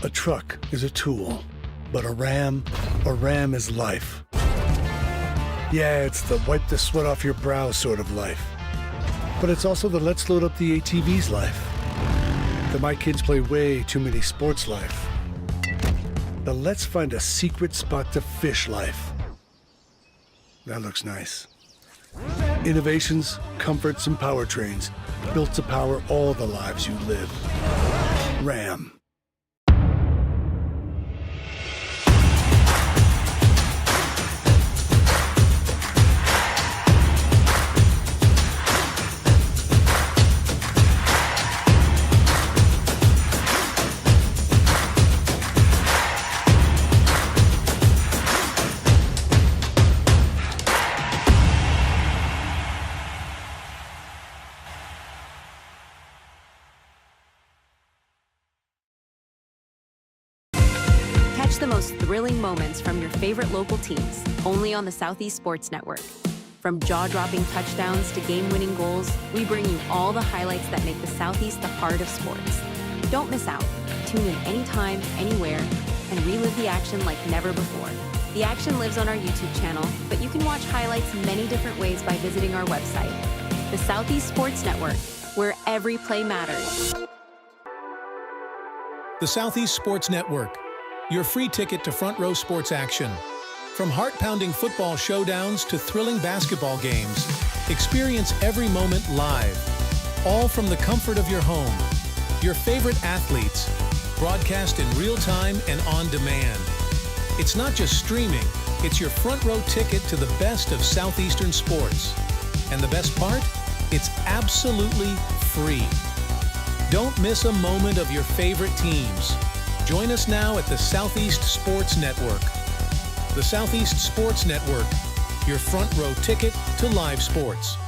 J: A truck is a tool, but a Ram is life. Yeah, it's the wipe the sweat off your brow sort of life. But it's also the let's load up the ATV's life. The my kids play way too many sports life. The let's find a secret spot to fish life. That looks nice. Innovations, comforts, and powertrains built to power all the lives you live. Ram.
K: Catch the most thrilling moments from your favorite local teams, only on the Southeast Sports Network. From jaw-dropping touchdowns to game-winning goals, we bring you all the highlights that make the Southeast the heart of sports. Don't miss out. Tune in anytime, anywhere, and relive the action like never before. The action lives on our YouTube channel, but you can watch highlights many different ways by visiting our website. The Southeast Sports Network, where every play matters.
C: The Southeast Sports Network, your free ticket to front row sports action. From heart-pounding football showdowns to thrilling basketball games, experience every moment live, all from the comfort of your home. Your favorite athletes, broadcast in real time and on demand. It's not just streaming, it's your front row ticket to the best of Southeastern sports. And the best part? It's absolutely free. Don't miss a moment of your favorite teams. Join us now at the Southeast Sports Network. The Southeast Sports Network, your front row ticket to live sports.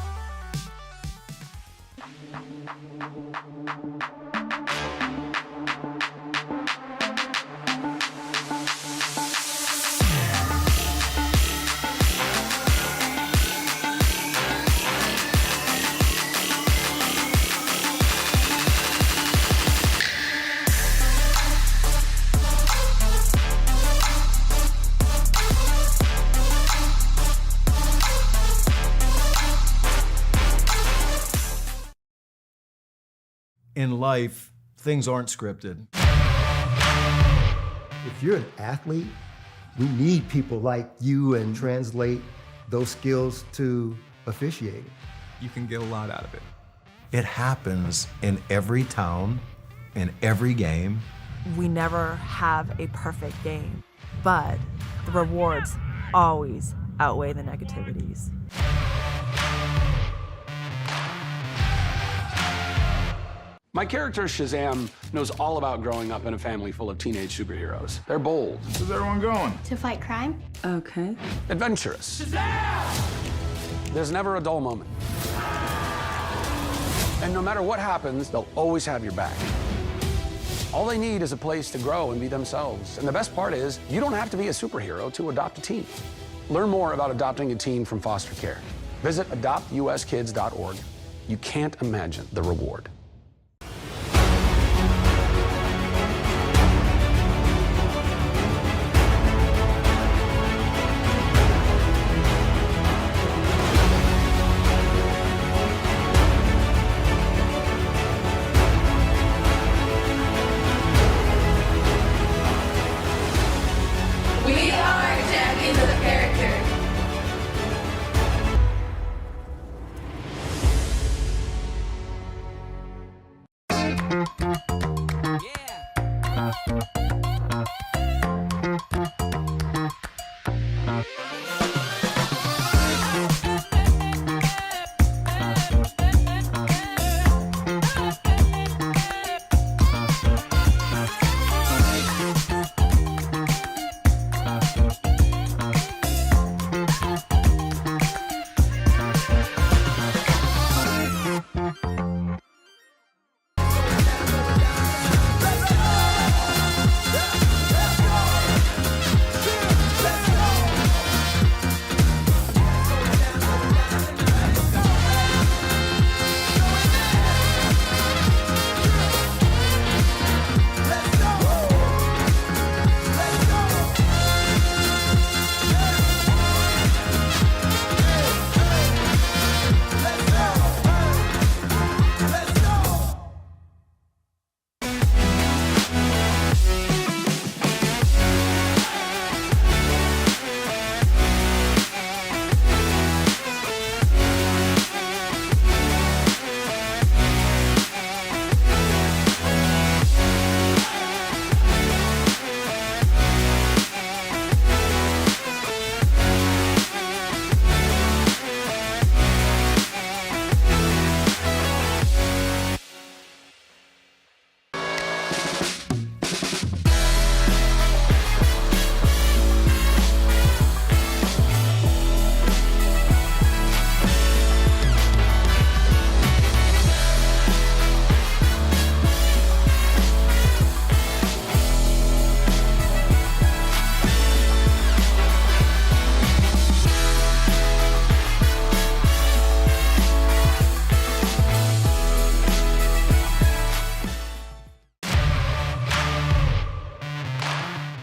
Q: In life, things aren't scripted.
R: If you're an athlete, we need people like you and translate those skills to officiating.
S: You can get a lot out of it.
T: It happens in every town, in every game.
U: We never have a perfect game, but the rewards always outweigh the negativities.
V: My character, Shazam, knows all about growing up in a family full of teenage superheroes. They're bold.
W: Where's everyone going?
X: To fight crime.
U: Okay.
V: Adventurous. Shazam! There's never a dull moment. And no matter what happens, they'll always have your back. All they need is a place to grow and be themselves. And the best part is, you don't have to be a superhero to adopt a teen. Learn more about adopting a teen from foster care. Visit adoptuskids.org. You can't imagine the reward.
X: We are champions of the character.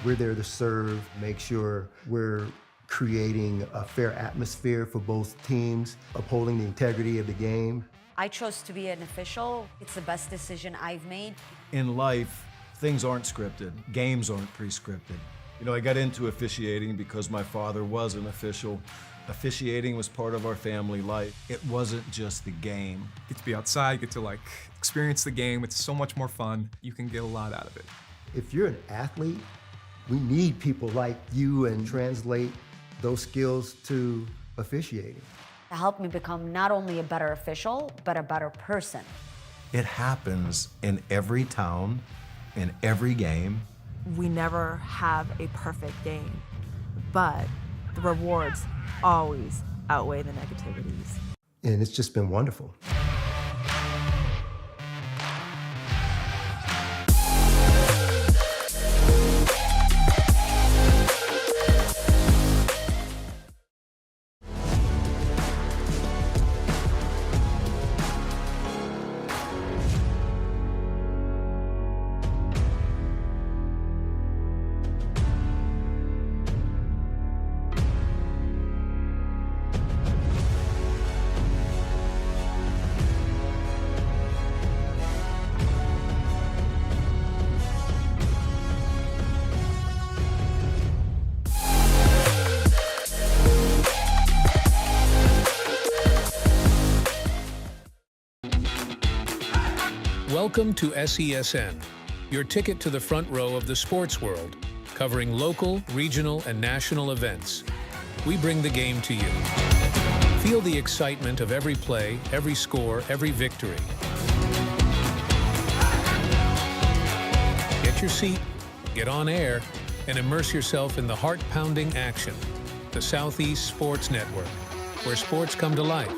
R: We're there to serve, make sure we're creating a fair atmosphere for both teams, upholding the integrity of the game.
A: I chose to be an official. It's the best decision I've made.
Q: In life, things aren't scripted. Games aren't pre-scripted. You know, I got into officiating because my father was an official. Officiating was part of our family life. It wasn't just the game.
S: Get to be outside, get to experience the game. It's so much more fun. You can get a lot out of it.
R: If you're an athlete, we need people like you and translate those skills to officiating.
A: It helped me become not only a better official, but a better person.
T: It happens in every town, in every game.
U: We never have a perfect game, but the rewards always outweigh the negativities.
R: And it's just been wonderful.
C: Welcome to SESN, your ticket to the front row of the sports world, covering local, regional, and national events. We bring the game to you. Feel the excitement of every play, every score, every victory. Get your seat, get on air, and immerse yourself in the heart-pounding action. The Southeast Sports Network, where sports come to life.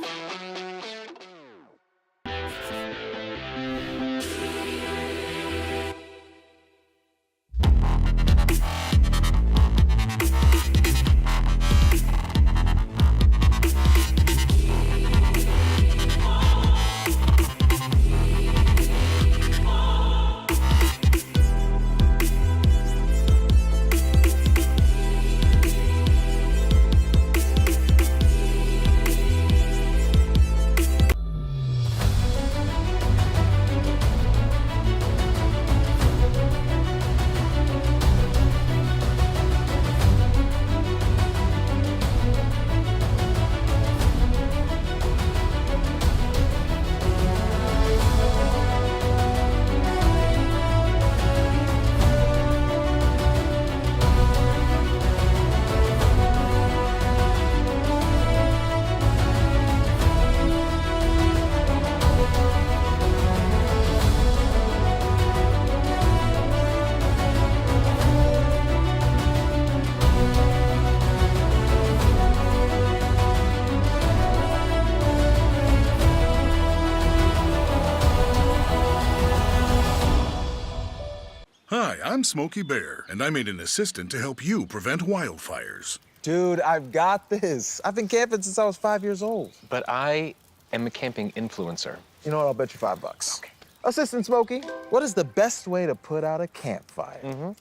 B: Hi, I'm Smokey Bear, and I made an assistant to help you prevent wildfires.
D: Dude, I've got this. I've been camping since I was 5 years old.
W: But I am a camping influencer.
D: You know what? I'll bet you $5. Okay. Assistant Smokey, what is the best way to put out a campfire?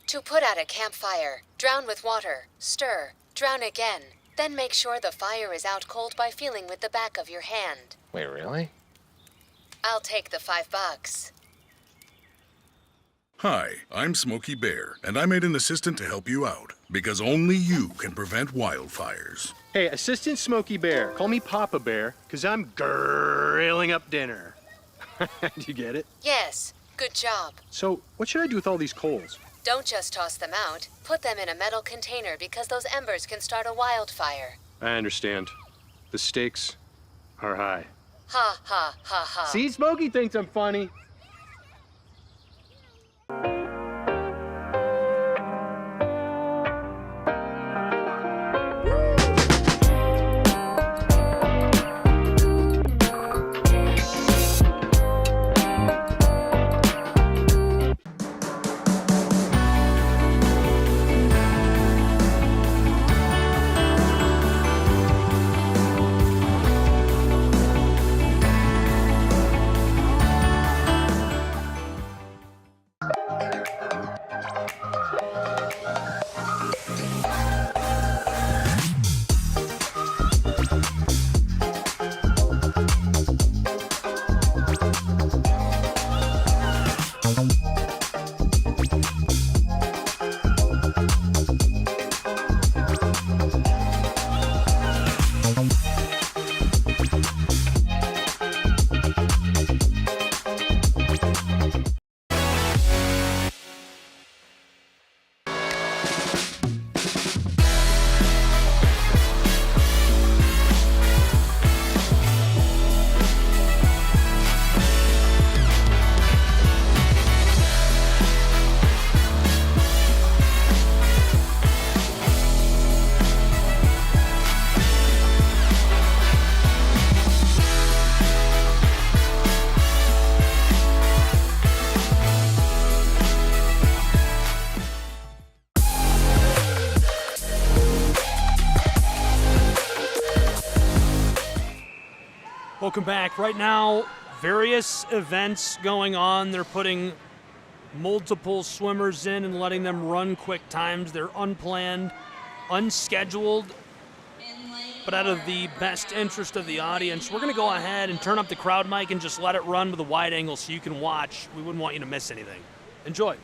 Y: To put out a campfire, drown with water, stir, drown again. Then make sure the fire is out cold by feeling with the back of your hand.
W: Wait, really?
Y: I'll take the $5.
B: Hi, I'm Smokey Bear, and I made an assistant to help you out, because only you can prevent wildfires.
Z: Hey, Assistant Smokey Bear, call me Papa Bear, because I'm grilling up dinner. Do you get it?
Y: Yes, good job.
Z: So, what should I do with all these coals?
Y: Don't just toss them out. Put them in a metal container because those embers can start a wildfire.
Z: I understand. The stakes are high.
Y: Ha, ha, ha, ha.
Z: See, Smokey thinks I'm funny.
M: Welcome back. Right now, various events going on. They're putting multiple swimmers in and letting them run quick times. They're unplanned, unscheduled, but out of the best interest of the audience, we're going to go ahead and turn up the crowd mic and just let it run with a wide angle so you can watch. We wouldn't want you to miss anything. Enjoy.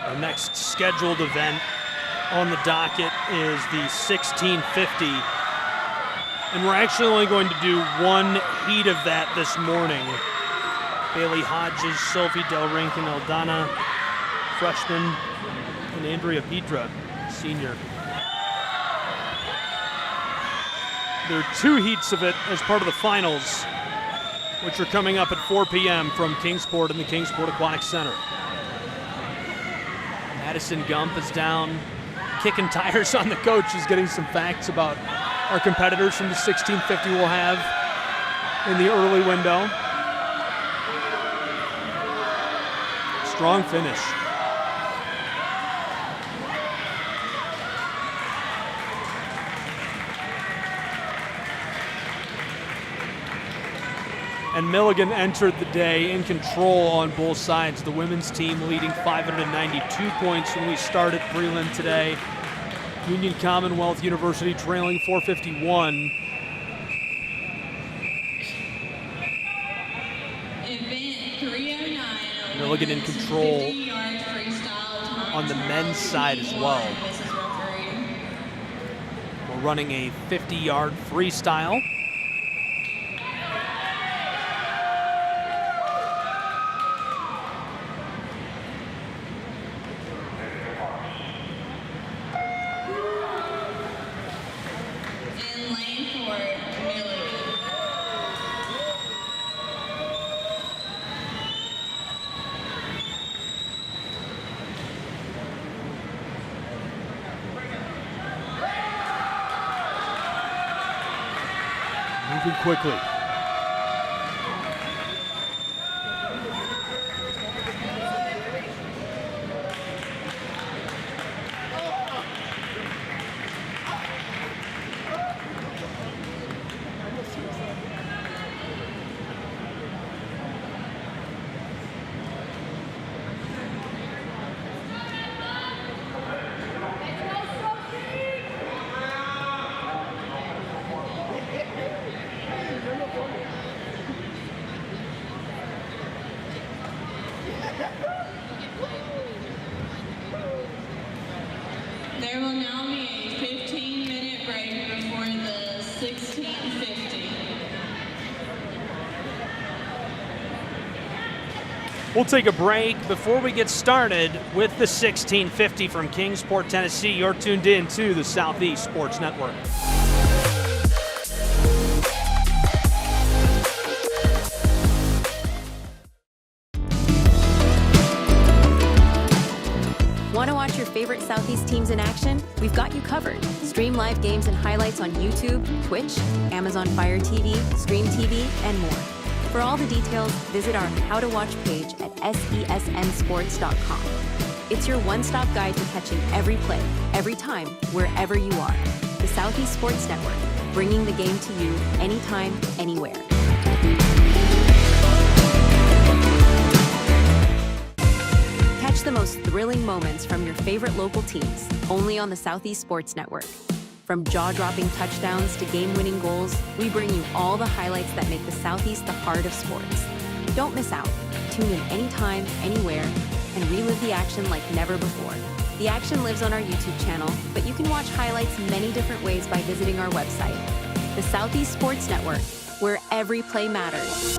M: Our next scheduled event on the docket is the 1650. And we're actually only going to do one heat of that this morning. Bailey Hodges, Sophie Del Rink, and Eldana, freshman, and Andrea Pedra, senior. There are two heats of it as part of the finals, which are coming up at 4 p.m. from Kingsport and the Kingsport Aquatic Center. Madison Gump is down, kicking tires on the coaches, getting some facts about our competitors from the 1650 we'll have in the early window. Strong finish. And Milligan entered the day in control on both sides. The women's team leading 592 points when we started prelim today. Union Commonwealth University trailing 451.
N: Event 309.
M: Milligan in control on the men's side as well. We're running a 50-yard freestyle. Moving quickly.
N: There will now be a 15-minute break before the 1650.
M: We'll take a break before we get started with the 1650 from Kingsport, Tennessee. You're tuned in to the Southeast Sports Network.
K: Want to watch your favorite Southeast teams in action? We've got you covered. Stream live games and highlights on YouTube, Twitch, Amazon Fire TV, Stream TV, and more. For all the details, visit our How to Watch page at sesnsports.com. It's your one-stop guide to catching every play, every time, wherever you are. The Southeast Sports Network, bringing the game to you anytime, anywhere. the most thrilling moments from your favorite local teams, only on the Southeast Sports Network. From jaw-dropping touchdowns to game-winning goals, we bring you all the highlights that make the Southeast the heart of sports. Don't miss out. Tune in anytime, anywhere, and relive the action like never before. The action lives on our YouTube channel, but you can watch highlights many different ways by visiting our website. The Southeast Sports Network, where every play matters.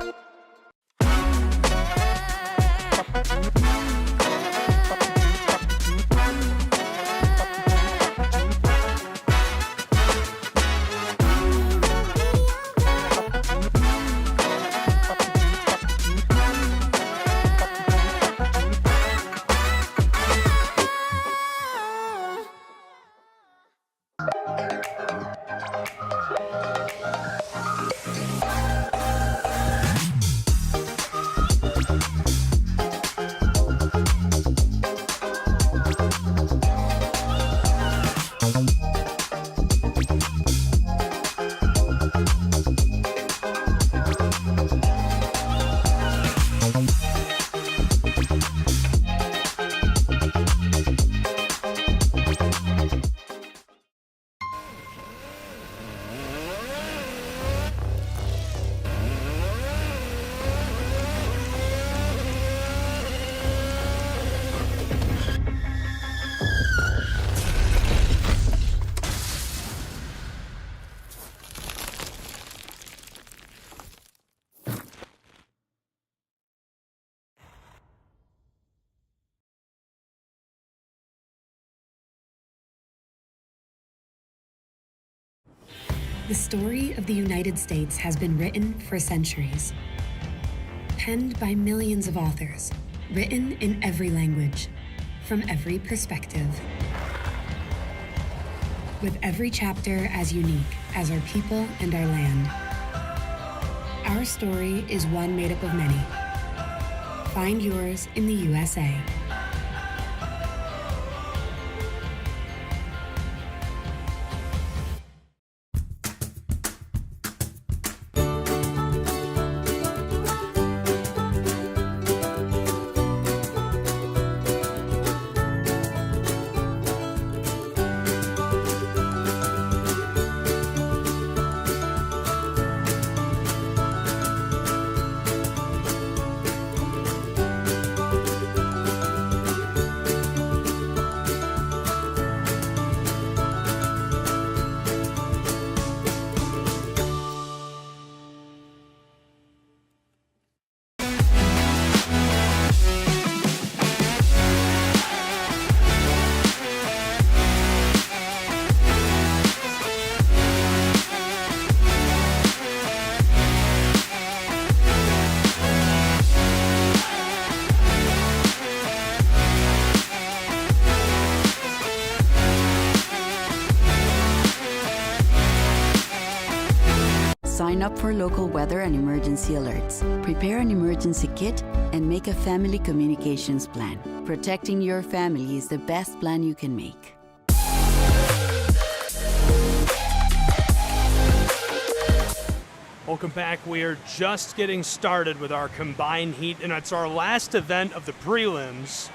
E: The story of the United States has been written for centuries. Penned by millions of authors, written in every language, from every perspective. With every chapter as unique as our people and our land. Our story is one made up of many. Find yours in the USA.
F: Sign up for local weather and emergency alerts. Prepare an emergency kit and make a family communications plan. Protecting your family is the best plan you can make.
M: Welcome back. We are just getting started with our combined heat, and it's our last event of the prelims,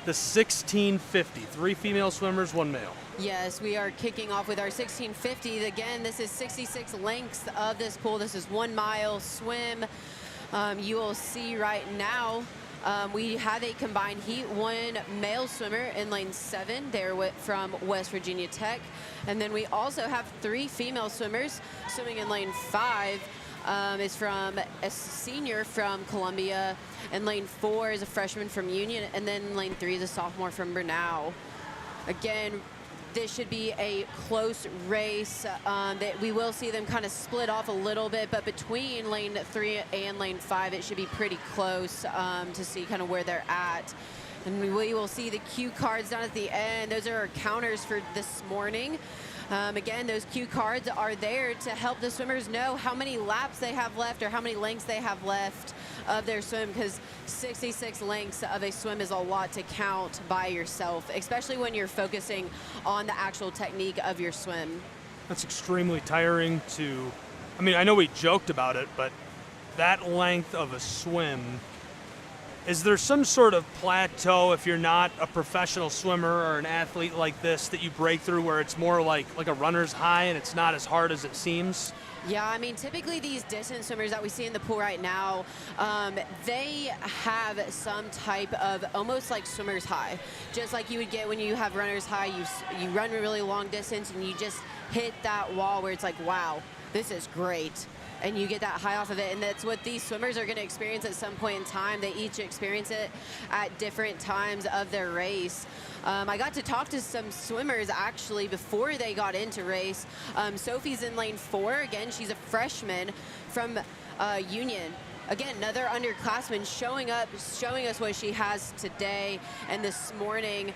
M: the 1650. 3 female swimmers, 1 male.
O: Yes, we are kicking off with our 1650. Again, this is 66 lengths of this pool. This is 1 mile swim. You will see right now we have a combined heat. 1 male swimmer in lane 7. They're from West Virginia Tech. And then we also have 3 female swimmers swimming in lane 5. Is from a senior from Columbia, and lane 4 is a freshman from Union, and then lane 3 is a sophomore from Bernal. Again, this should be a close race. That we will see them kind of split off a little bit, but between lane 3 and lane 5, it should be pretty close to see kind of where they're at. And we will see the cue cards down at the end. Those are our counters for this morning. Again, those cue cards are there to help the swimmers know how many laps they have left or how many lengths they have left of their swim, because 66 lengths of a swim is a lot to count by yourself, especially when you're focusing on the actual technique of your swim.
M: That's extremely tiring to, I mean, I know we joked about it, but that length of a swim Is there some sort of plateau if you're not a professional swimmer or an athlete like this that you break through where it's more like a runner's high and it's not as hard as it seems?
O: Yeah, I mean, typically these distance swimmers that we see in the pool right now, they have some type of almost like swimmer's high. Just like you would get when you have runner's high, you run a really long distance and you just hit that wall where it's like, wow, this is great. And you get that high off of it, and that's what these swimmers are going to experience at some point in time. They each experience it at different times of their race. I got to talk to some swimmers actually before they got into race. Sophie's in lane 4. Again, she's a freshman from Union. Again, another underclassman showing us what she has today and this morning.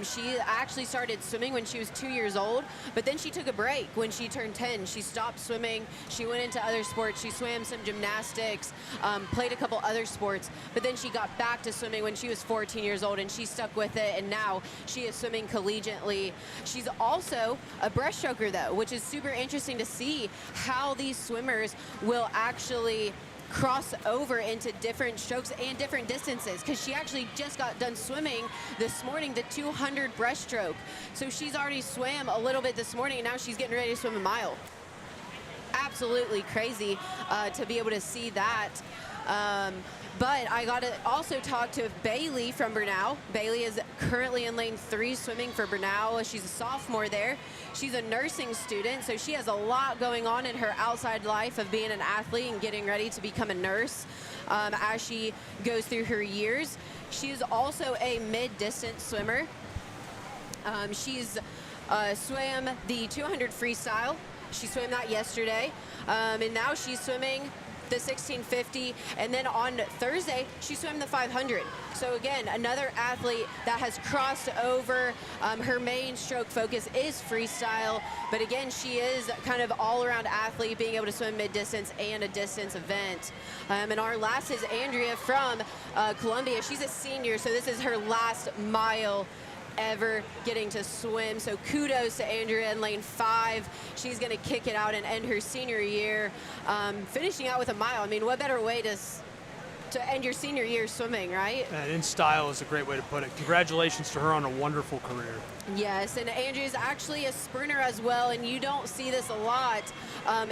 O: She actually started swimming when she was 2 years old, but then she took a break when she turned 10. She stopped swimming. She went into other sports. She swam some gymnastics, played a couple other sports, but then she got back to swimming when she was 14 years old, and she stuck with it, and now she is swimming collegiately. She's also a breaststroker, though, which is super interesting to see how these swimmers will actually cross over into different strokes and different distances, because she actually just got done swimming this morning the 200 breaststroke. So she's already swam a little bit this morning, and now she's getting ready to swim a mile. Absolutely crazy to be able to see that. But I got to also talk to Bailey from Bernal. Bailey is currently in lane 3 swimming for Bernal. She's a sophomore there. She's a nursing student, so she has a lot going on in her outside life of being an athlete and getting ready to become a nurse as she goes through her years. She is also a mid-distance swimmer. She's swam the 200 freestyle. She swam that yesterday, and now she's swimming the 1650, and then on Thursday she swam the 500. So again, another athlete that has crossed over. Her main stroke focus is freestyle, but again, she is kind of all-around athlete, being able to swim mid-distance and a distance event. And our last is Andrea from Columbia. She's a senior, so this is her last mile ever getting to swim. So kudos to Andrea in lane 5. She's going to kick it out and end her senior year, finishing out with a mile. I mean, what better way to end your senior year swimming, right?
M: And in style is a great way to put it. Congratulations to her on a wonderful career.
O: Yes, and Andrea's actually a sprinter as well, and you don't see this a lot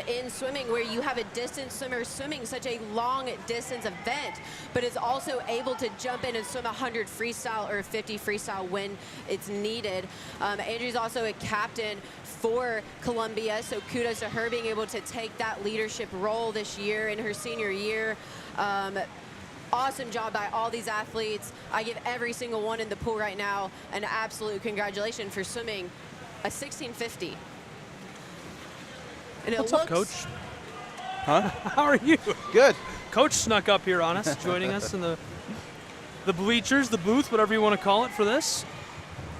O: in swimming, where you have a distance swimmer swimming such a long distance event, but is also able to jump in and swim 100 freestyle or 50 freestyle when it's needed. Andrea's also a captain for Columbia, so kudos to her being able to take that leadership role this year in her senior year. Awesome job by all these athletes. I give every single one in the pool right now an absolute congratulations for swimming a 1650. And
M: What's up, Coach?
G: Huh?
M: How are you?
G: Good.
M: Coach snuck up here on us, joining us in the bleachers, the booth, whatever you want to call it for this.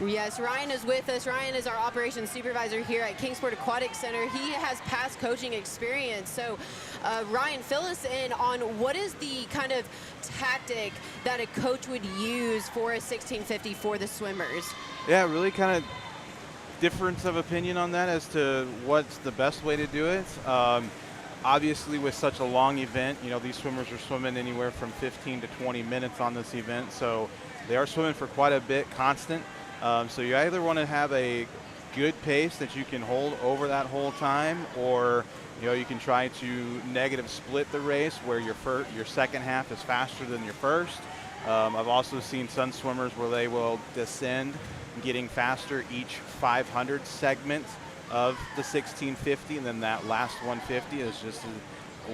O: Yes, Ryan is with us. Ryan is our operations supervisor here at Kingsport Aquatic Center. He has past coaching experience. So, Ryan, fill us in on what is the kind of tactic that a coach would use for a 1650 for the swimmers?
G: Yeah, really kind of difference of opinion on that as to what's the best way to do it. Obviously, with such a long event, you know, these swimmers are swimming anywhere from 15 to 20 minutes on this event. So they are swimming for quite a bit constant. So you either want to have a good pace that you can hold over that whole time, or you know, you can try to negative split the race where your second half is faster than your first. I've also seen some swimmers where they will descend, getting faster each 500 segment of the 1650, and then that last 150 is just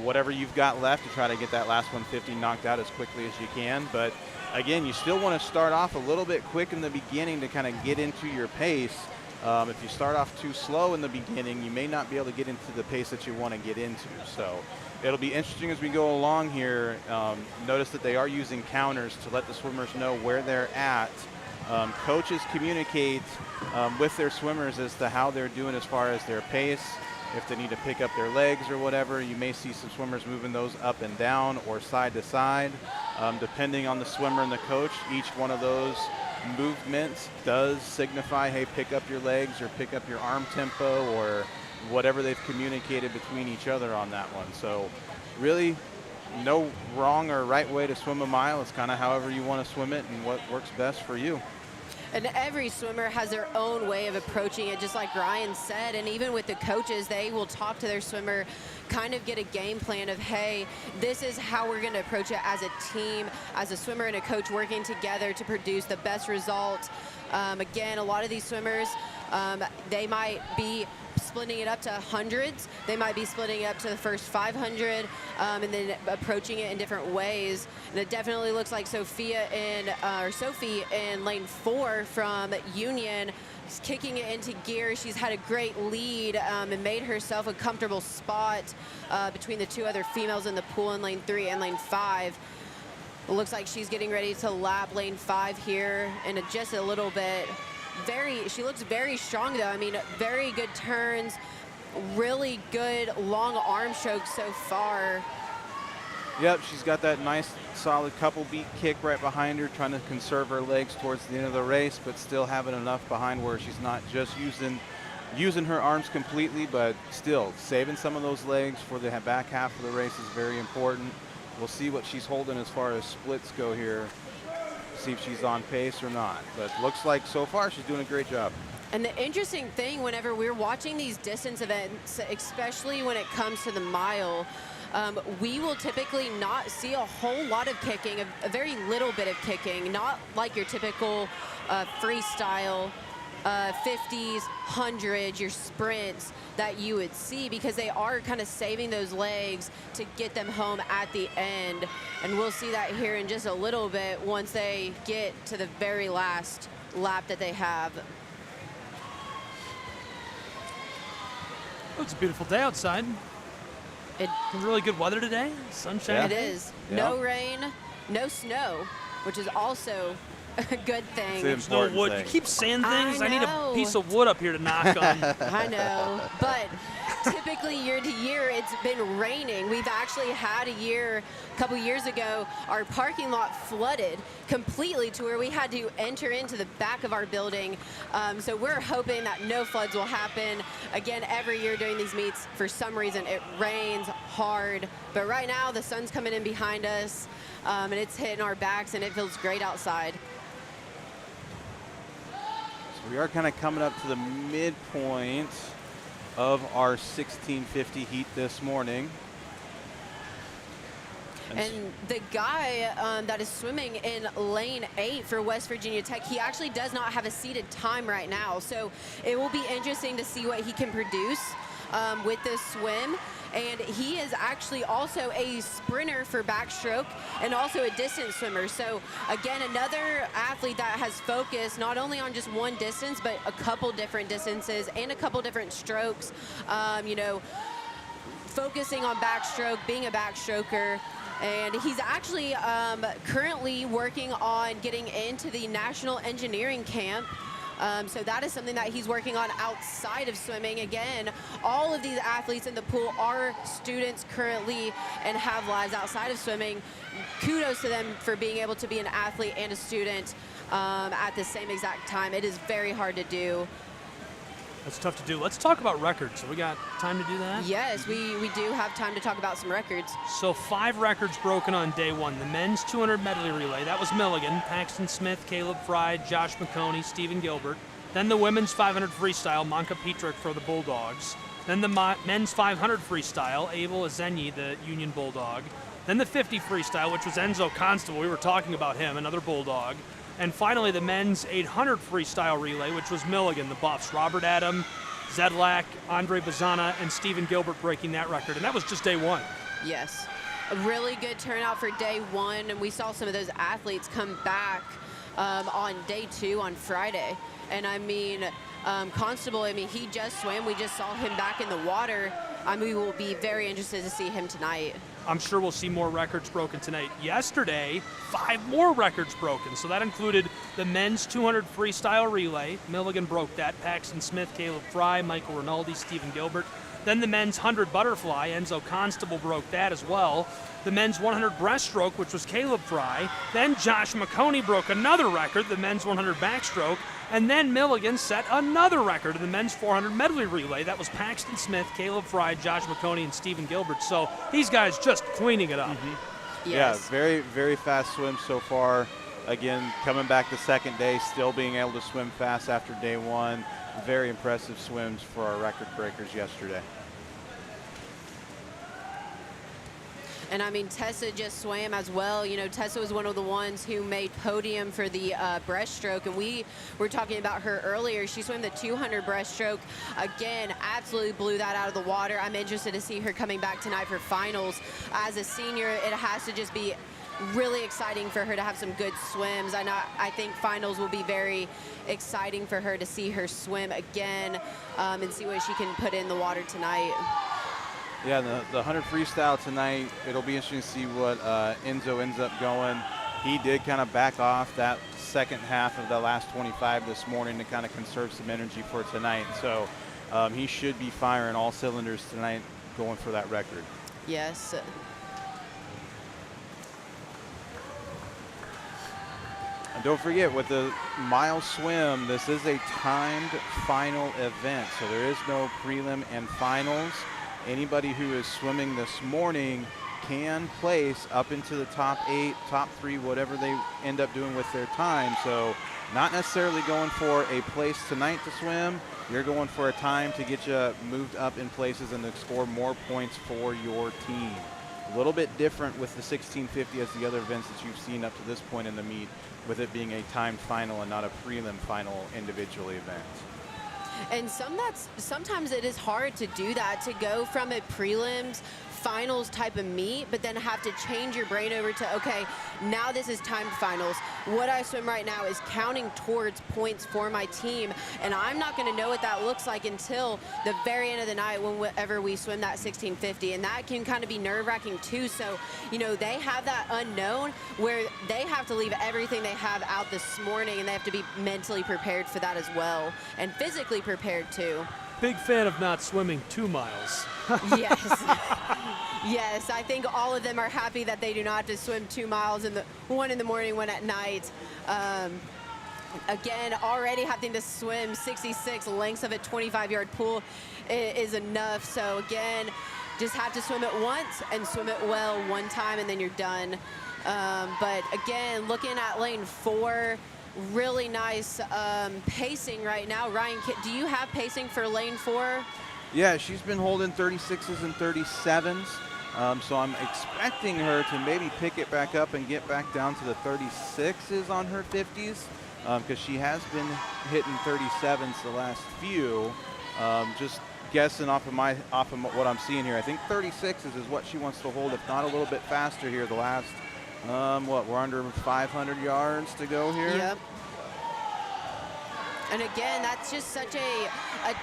G: whatever you've got left to try to get that last 150 knocked out as quickly as you can. But again, you still want to start off a little bit quick in the beginning to kind of get into your pace. If you start off too slow in the beginning, you may not be able to get into the pace that you want to get into. So it'll be interesting as we go along here. Notice that they are using counters to let the swimmers know where they're at. Coaches communicate with their swimmers as to how they're doing as far as their pace. If they need to pick up their legs or whatever, you may see some swimmers moving those up and down or side to side. Depending on the swimmer and the coach, each one of those movements does signify, hey, pick up your legs or pick up your arm tempo or whatever they've communicated between each other on that one. So really no wrong or right way to swim a mile. It's kind of however you want to swim it and what works best for you.
O: And every swimmer has their own way of approaching it, just like Ryan said. And even with the coaches, they will talk to their swimmer, kind of get a game plan of, hey, this is how we're going to approach it as a team, as a swimmer and a coach working together to produce the best result. Again, a lot of these swimmers, they might be splitting it up to hundreds. They might be splitting it up to the first 500 and then approaching it in different ways. And it definitely looks like Sophie in lane 4 from Union is kicking it into gear. She's had a great lead and made herself a comfortable spot between the two other females in the pool in lane 3 and lane 5. It looks like she's getting ready to lap lane 5 here in just a little bit. She looks very strong though. I mean, very good turns, really good long arm strokes so far.
G: Yep, she's got that nice solid couple beat kick right behind her, trying to conserve her legs towards the end of the race, but still having enough behind where she's not just using her arms completely, but still saving some of those legs for the back half of the race is very important. We'll see what she's holding as far as splits go here. See if she's on pace or not, but looks like so far she's doing a great job.
O: And the interesting thing, whenever we're watching these distance events, especially when it comes to the mile, we will typically not see a whole lot of kicking, a very little bit of kicking, not like your typical freestyle 50s, 100s, your sprints that you would see, because they are kind of saving those legs to get them home at the end. And we'll see that here in just a little bit once they get to the very last lap that they have.
M: Oh, it's a beautiful day outside. It's really good weather today. Sunshine.
O: Yeah. It is. Yeah. No rain, no snow, which is also a good thing.
M: There's no wood. You keep saying things. I need a piece of wood up here to knock on.
O: I know, but typically year to year it's been raining. We've actually had a couple years ago, our parking lot flooded completely to where we had to enter into the back of our building. So we're hoping that no floods will happen. Again, every year during these meets, for some reason, it rains hard. But right now, the sun's coming in behind us, and it's hitting our backs, and it feels great outside.
G: We are kind of coming up to the midpoint of our 1650 heat this morning.
O: And the guy that is swimming in lane 8 for West Virginia Tech, he actually does not have a seated time right now. So it will be interesting to see what he can produce with this swim. And he is actually also a sprinter for backstroke and also a distance swimmer. So again, another athlete that has focused not only on just one distance, but a couple different distances and a couple different strokes. You know, focusing on backstroke, being a backstroker. And he's actually currently working on getting into the National Engineering Camp. So that is something that he's working on outside of swimming. Again, all of these athletes in the pool are students currently and have lives outside of swimming. Kudos to them for being able to be an athlete and a student at the same exact time. It is very hard to do.
M: That's tough to do. Let's talk about records. So we got time to do that?
O: Yes, we do have time to talk about some records.
M: So 5 records broken on day 1. The men's 200 medley relay, that was Milligan, Paxton Smith, Caleb Fry, Josh McConey, Stephen Gilbert. Then the women's 500 freestyle, Monka Petrick for the Bulldogs. Then the men's 500 freestyle, Abel Azenyi, the Union Bulldog. Then the 50 freestyle, which was Enzo Constable. We were talking about him, another Bulldog. And finally, the men's 800 freestyle relay, which was Milligan, the Buffs. Robert Adam, Zedlak, Andre Bazana, and Stephen Gilbert breaking that record. And that was just day 1.
O: Yes. A really good turnout for day 1. And we saw some of those athletes come back on day 2 on Friday. And I mean, Constable, I mean, he just swam. We just saw him back in the water. I mean, we will be very interested to see him tonight.
M: I'm sure we'll see more records broken tonight. Yesterday, 5 more records broken. So that included the men's 200 freestyle relay. Milligan broke that. Paxton Smith, Caleb Fry, Michael Rinaldi, Stephen Gilbert. Then the men's 100 butterfly, Enzo Constable broke that as well. The men's 100 breaststroke, which was Caleb Fry. Then Josh McConey broke another record, the men's 100 backstroke. And then Milligan set another record in the men's 400 medley relay. That was Paxton Smith, Caleb Fry, Josh McConey, and Stephen Gilbert. So these guys just cleaning it up.
G: Yes. Yeah, very, very fast swim so far. Again, coming back the second day, still being able to swim fast after day one. Very impressive swims for our record breakers yesterday.
O: And I mean, Tessa just swam as well. You know, Tessa was one of the ones who made podium for the breaststroke, and we were talking about her earlier. She swam the 200 breaststroke. Again, absolutely blew that out of the water. I'm interested to see her coming back tonight for finals. As a senior, it has to just be really exciting for her to have some good swims. I think finals will be very exciting for her to see her swim again and see what she can put in the water tonight.
G: Yeah, the 100 freestyle tonight, it'll be interesting to see what Enzo ends up going. He did kind of back off that second half of the last 25 this morning to kind of conserve some energy for tonight. So he should be firing all cylinders tonight going for that record.
O: Yes.
G: And don't forget, with the mile swim, this is a timed final event. So there is no prelim and finals. Anybody who is swimming this morning can place up into the top 8, top 3, whatever they end up doing with their time. So not necessarily going for a place tonight to swim. You're going for a time to get you moved up in places and to score more points for your team. A little bit different with the 1650 as the other events that you've seen up to this point in the meet, with it being a timed final and not a prelim final individual event.
O: And sometimes it is hard to do that, to go from a prelims finals type of meet, but then have to change your brain over to, okay, now this is timed finals. What I swim right now is counting towards points for my team, and I'm not going to know what that looks like until the very end of the night whenever we swim that 1650, and that can kind of be nerve-wracking too. So, you know, they have that unknown where they have to leave everything they have out this morning, and they have to be mentally prepared for that as well, and physically prepared too.
M: Big fan of not swimming 2 miles.
O: Yes. Yes, I think all of them are happy that they do not have to swim 2 miles, one in the morning, one at night. Again, already having to swim 66 lengths of a 25-yard pool is enough. So again, just have to swim it once and swim it well one time, and then you're done. But again, looking at lane 4, really nice pacing right now. Ryan, do you have pacing for lane 4?
G: Yeah, she's been holding 36s and 37s. So I'm expecting her to maybe pick it back up and get back down to the 36s on her 50s, because she has been hitting 37s the last few. Just guessing off of what I'm seeing here, I think 36s is what she wants to hold, if not a little bit faster here. The last, we're under 500 yards to go here.
O: Yep. And again, that's just such a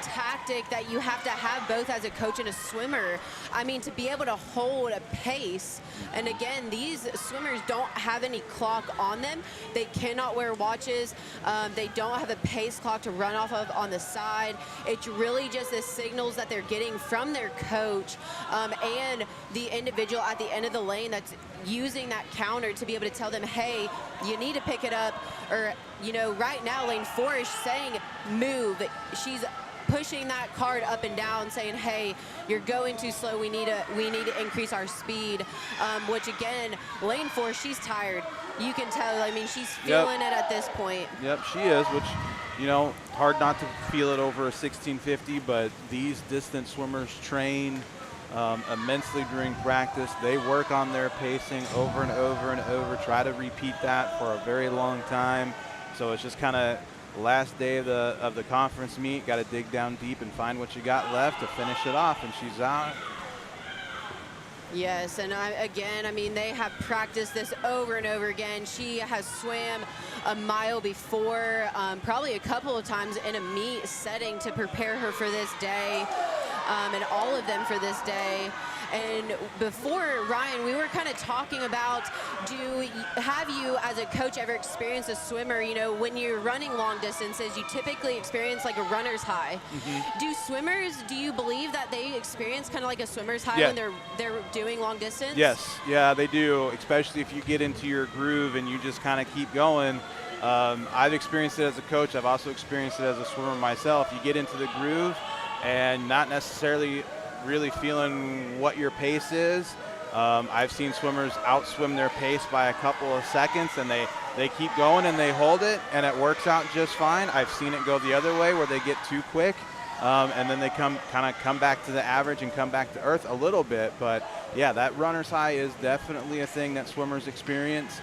O: tactic that you have to have both as a coach and a swimmer. I mean, to be able to hold a pace. And again, these swimmers don't have any clock on them. They cannot wear watches. They don't have a pace clock to run off of on the side. It's really just the signals that they're getting from their coach and the individual at the end of the lane that's using that counter to be able to tell them, hey, you need to pick it up. Or, you know, right now lane 4 is saying move. She's pushing that card up and down, saying, hey, you're going too slow. We need to increase our speed. Which again, lane 4, she's tired. You can tell. I mean, she's feeling it at this point.
G: Yep, she is, which, you know, hard not to feel it over a 1650, but these distance swimmers train immensely during practice. They work on their pacing over and over and over, try to repeat that for a very long time. So it's just kind of last day of the conference meet, got to dig down deep and find what you got left to finish it off, and she's out.
O: Yes, and again, I mean, they have practiced this over and over again. She has swam a mile before, probably a couple of times in a meet setting to prepare her for this day, and all of them for this day. And before, Ryan, we were kind of talking about, have you as a coach ever experienced a swimmer, you know, when you're running long distances, you typically experience like a runner's high. Do swimmers, do you believe that they experience kind of like a swimmer's high when they're doing long distance?
G: Yes, yeah, they do, especially if you get into your groove and you just kind of keep going. I've experienced it as a coach. I've also experienced it as a swimmer myself. You get into the groove and not necessarily really feeling what your pace is. I've seen swimmers outswim their pace by a couple of seconds, and they keep going and they hold it, and it works out just fine. I've seen it go the other way where they get too quick, and then they come back to the average and come back to earth a little bit. But yeah, that runner's high is definitely a thing that swimmers experience.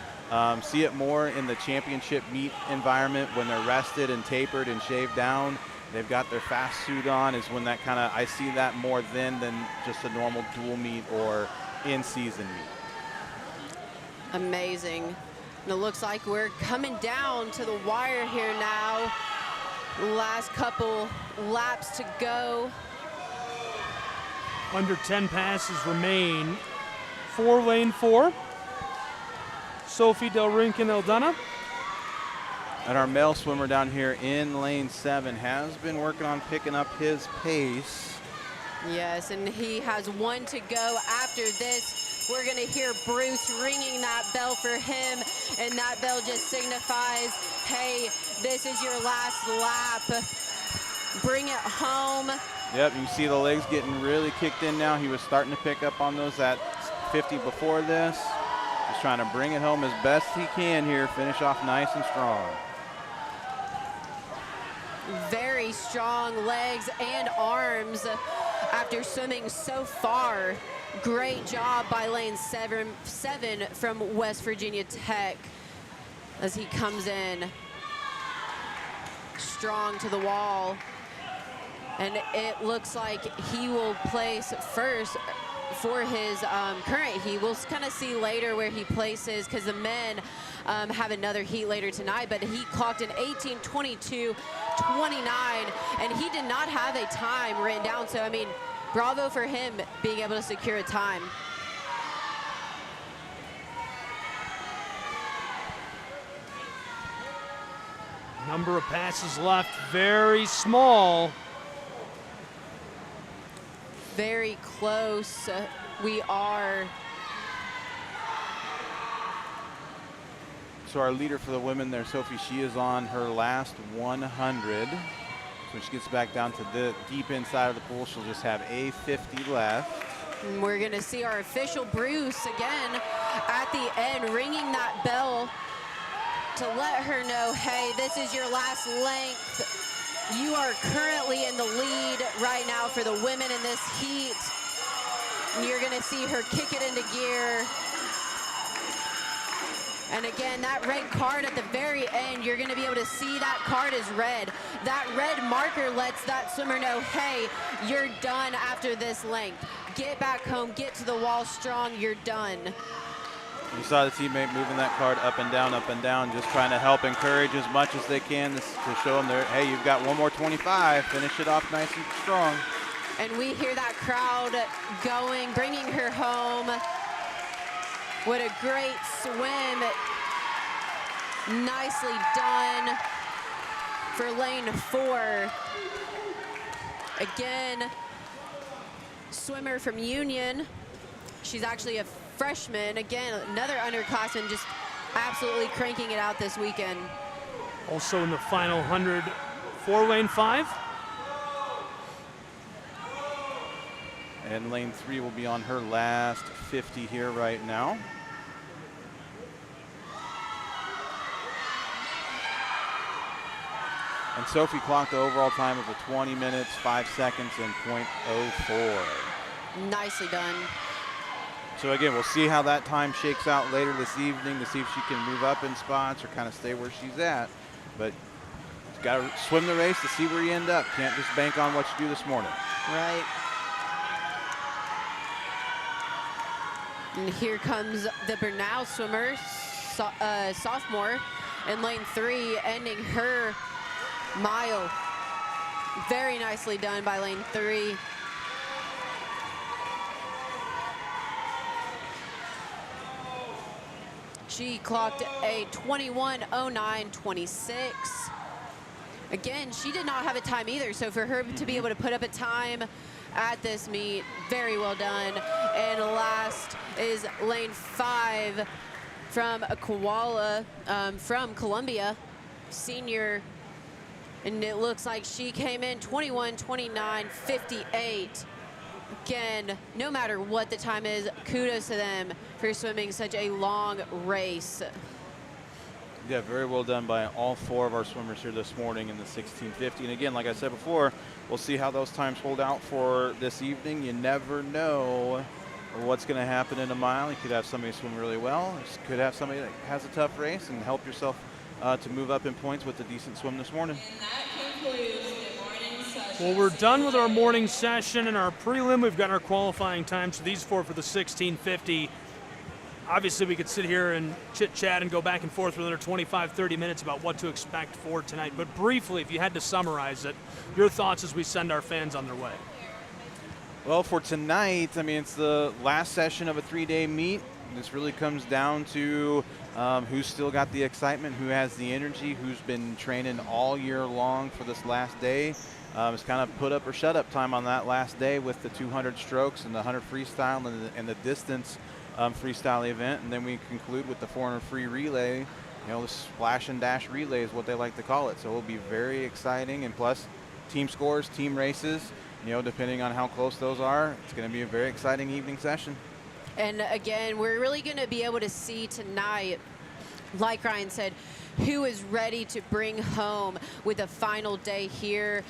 G: See it more in the championship meet environment when they're rested and tapered and shaved down. They've got their fast suit on, is when that kind of, I see that more then than just a normal dual meet or in-season meet.
O: Amazing. And it looks like we're coming down to the wire here now. Last couple laps to go.
M: Under 10 passes remain for lane 4. Sophie Del Rinken Eldana.
G: And our male swimmer down here in lane 7 has been working on picking up his pace.
O: Yes, and he has one to go after this. We're going to hear Bruce ringing that bell for him, and that bell just signifies, hey, this is your last lap. Bring it home.
G: Yep, you see the legs getting really kicked in now. He was starting to pick up on those at 50 before this. He's trying to bring it home as best he can here, finish off nice and strong.
O: Very strong legs and arms after swimming so far. Great job by lane 7 from West Virginia Tech as he comes in strong to the wall. And it looks like he will place first for his current heat. We'll kind of see later where he places, because the men have another heat later tonight, but he clocked an 18:22.29, and he did not have a time written down. So, I mean, bravo for him being able to secure a time.
M: Number of passes left, very small.
O: Very close. We are.
G: So our leader for the women there, Sophie, she is on her last 100. So when she gets back down to the deep inside of the pool, she'll just have a 50 left.
O: And we're going to see our official Bruce again at the end, ringing that bell to let her know, hey, this is your last length. You are currently in the lead right now for the women in this heat. And you're going to see her kick it into gear. And again, that red card at the very end, you're going to be able to see that card is red. That red marker lets that swimmer know, hey, you're done after this length. Get back home, get to the wall strong, you're done.
G: You saw the teammate moving that card up and down, just trying to help encourage as much as they can to show them, hey, you've got one more 25, finish it off nice and strong.
O: And we hear that crowd going, bringing her home. What a great swim. Nicely done for lane 4. Again, swimmer from Union. She's actually a freshman. Again, another underclassman, just absolutely cranking it out this weekend.
M: Also in the final 100 for lane 5.
G: And lane 3 will be on her last 50 here right now. And Sophie clocked the overall time of a 20 minutes, 5 seconds, and .04.
O: Nicely done.
G: So again, we'll see how that time shakes out later this evening to see if she can move up in spots or kind of stay where she's at. But you've got to swim the race to see where you end up. Can't just bank on what you do this morning.
O: Right. And here comes the Bernal swimmer, sophomore, in lane 3, ending her mile. Very nicely done by lane 3. She clocked a 21:09.26. Again, she did not have a time either, so for her to be able to put up a time at this meet, very well done. And last is lane 5 from Koala from Columbia, senior, and it looks like she came in 21:29.58. Again, no matter what the time is, kudos to them for swimming such a long race.
G: Yeah, very well done by all 4 of our swimmers here this morning in the 1650. And again, like I said before, we'll see how those times hold out for this evening. You never know what's going to happen in a mile. You could have somebody swim really well. You could have somebody that has a tough race and help yourself to move up in points with a decent swim this morning.
N: And that concludes the morning session.
M: Well, we're done with our morning session and our prelim. We've got our qualifying times for these 4 for the 1650. Obviously, we could sit here and chit-chat and go back and forth for another 25, 30 minutes about what to expect for tonight. But briefly, if you had to summarize it, your thoughts as we send our fans on their way.
G: Well, for tonight, I mean, it's the last session of a 3-day meet. This really comes down to who's still got the excitement, who has the energy, who's been training all year long for this last day. It's kind of put up or shut up time on that last day with the 200 strokes and the 100 freestyle and the distance freestyle event, and then we conclude with the 400 free relay. You know, the splash and dash relay is what they like to call it. So it'll be very exciting, and plus team scores, team races, you know, depending on how close those are, it's going to be a very exciting evening session.
O: And again, we're really going to be able to see tonight, like Ryan said, who is ready to bring home with the final day here,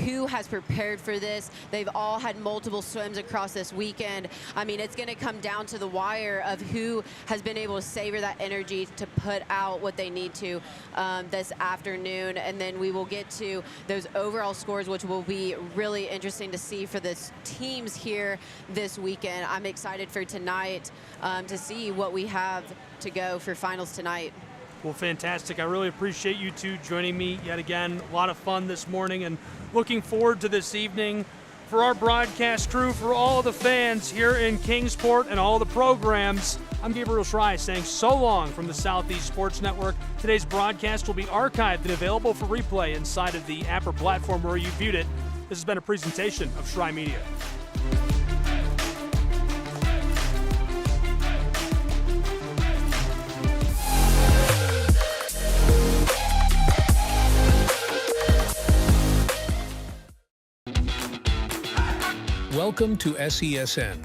O: who has prepared for this. They've all had multiple swims across this weekend. I mean, it's going to come down to the wire of who has been able to savor that energy to put out what they need to this afternoon. And then we will get to those overall scores, which will be really interesting to see for the teams here this weekend. I'm excited for tonight to see what we have to go for finals tonight.
M: Well, fantastic. I really appreciate you two joining me yet again. A lot of fun this morning and looking forward to this evening. For our broadcast crew, for all of the fans here in Kingsport and all the programs, I'm Gabriel Schrei saying so long from the Southeast Sports Network. Today's broadcast will be archived and available for replay inside of the Apple platform where you viewed it. This has been a presentation of Schrei Media.
C: Welcome to SESN,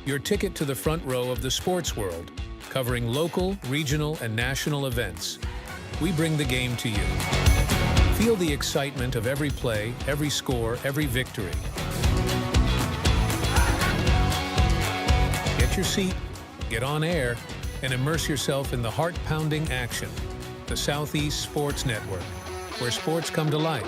C: your ticket to the front row of the sports world, covering local, regional, and national events. We bring the game to you. Feel the excitement of every play, every score, every victory. Get your seat, get on air, and immerse yourself in the heart-pounding action. The Southeast Sports Network, where sports come to life.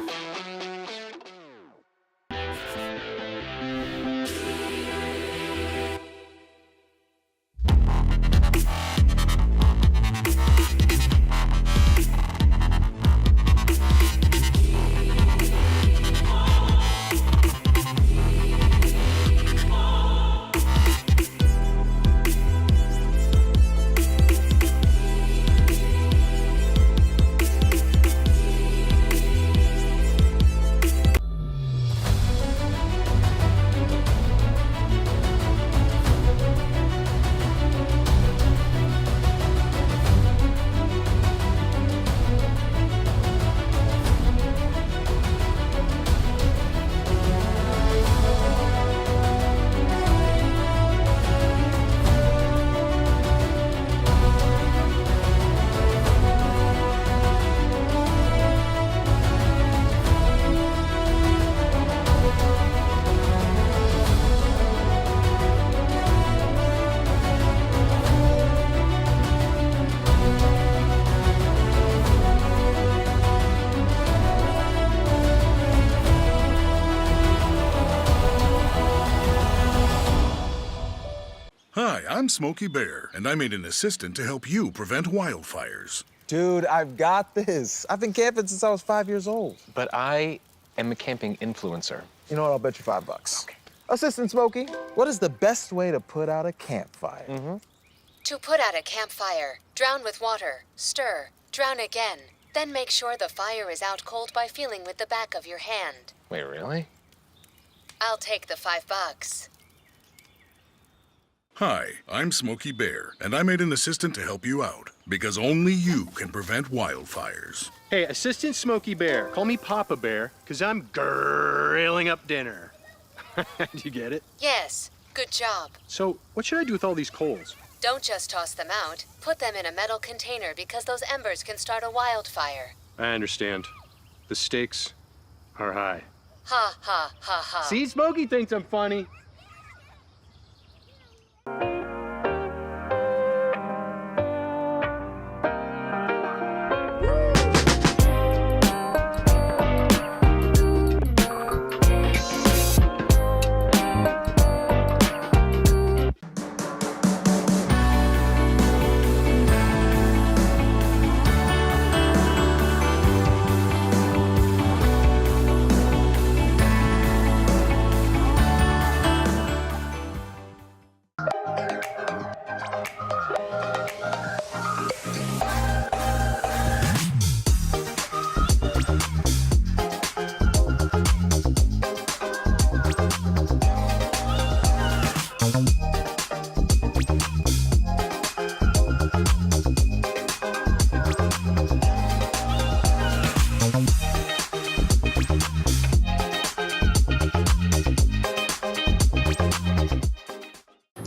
B: Hi, I'm Smokey Bear, and I made an assistant to help you prevent wildfires.
D: Dude, I've got this. I've been camping since I was 5 years old.
W: But I am a camping influencer.
D: You know what? I'll bet you $5. Okay. Assistant Smokey, what is the best way to put out a campfire?
Y: To put out a campfire, drown with water, stir, drown again, then make sure the fire is out cold by feeling with the back of your hand.
W: Wait, really?
Y: I'll take the $5.
B: Hi, I'm Smokey Bear, and I made an assistant to help you out, because only you can prevent wildfires.
Z: Hey, Assistant Smokey Bear. Call me Papa Bear, because I'm grilling up dinner. Do you get it?
Y: Yes, good job.
Z: So, what should I do with all these coals?
Y: Don't just toss them out. Put them in a metal container because those embers can start a wildfire.
Z: I understand. The stakes are high.
Y: Ha ha ha ha.
Z: See, Smokey thinks I'm funny.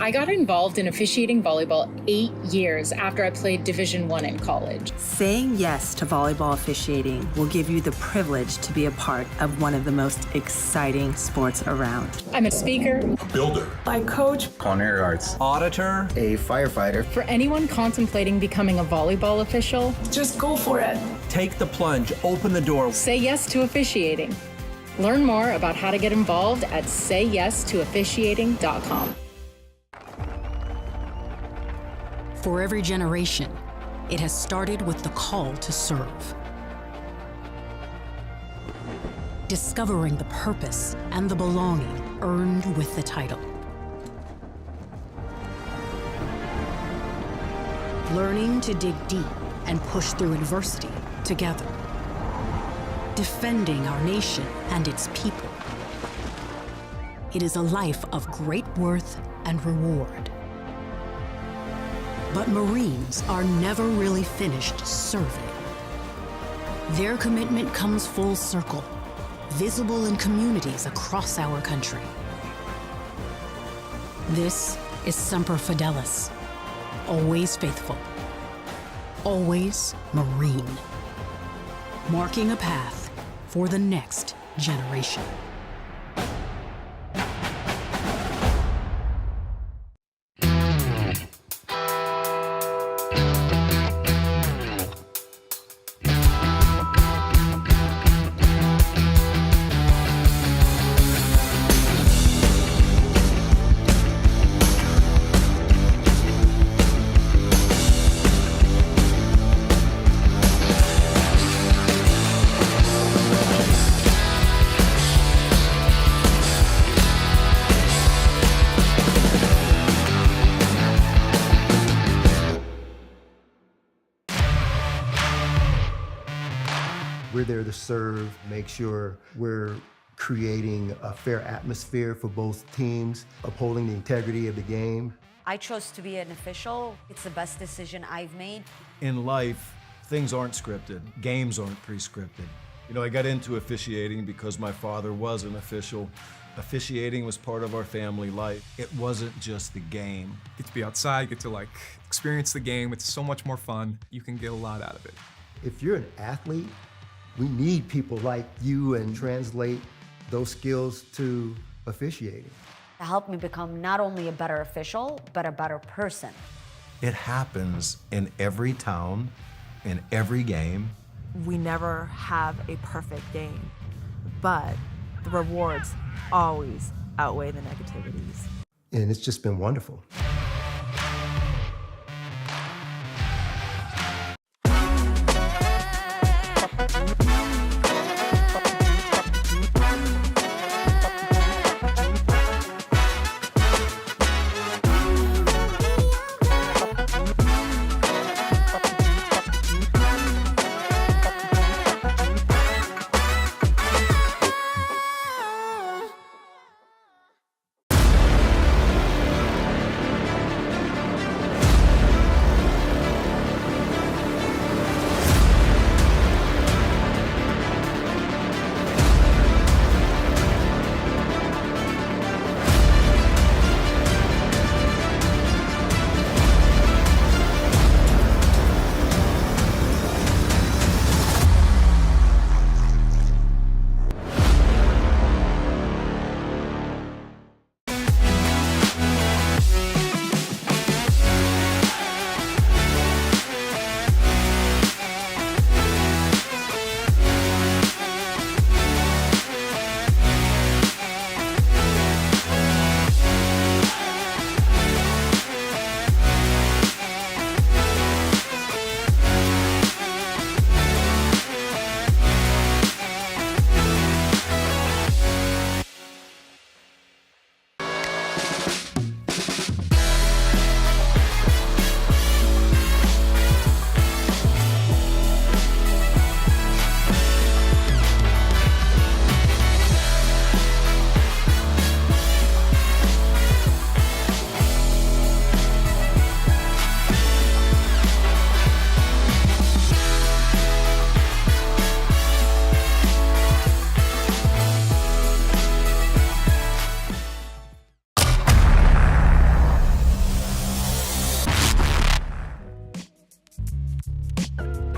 H: I got involved in officiating volleyball 8 years after I played Division I in college.
U: Saying yes to volleyball officiating will give you the privilege to be a part of one of the most exciting sports around.
H: I'm a speaker,
B: A builder.
H: I coach.
T: Culinary arts. Auditor. A firefighter.
H: For anyone contemplating becoming a volleyball official, just go for it.
T: Take the plunge. Open the door.
H: Say yes to officiating. Learn more about how to get involved at sayyes2officiating.com.
I: For every generation, it has started with the call to serve. Discovering the purpose and the belonging earned with the title. Learning to dig deep and push through adversity together. Defending our nation and its people. It is a life of great worth and reward. But Marines are never really finished serving. Their commitment comes full circle, visible in communities across our country. This is Semper Fidelis, always faithful, always Marine, marking a path for the next generation.
R: We're there to serve, make sure we're creating a fair atmosphere for both teams, upholding the integrity of the game.
A: I chose to be an official. It's the best decision I've made.
Q: In life, things aren't scripted. Games aren't pre-scripted. You know, I got into officiating because my father was an official. Officiating was part of our family life. It wasn't just the game.
S: Get to be outside, get to experience the game. It's so much more fun. You can get a lot out of it.
R: If you're an athlete, we need people like you and translate those skills to officiating.
A: To help me become not only a better official, but a better person.
T: It happens in every town, in every game.
U: We never have a perfect game, but the rewards always outweigh the negativities.
R: And it's just been wonderful.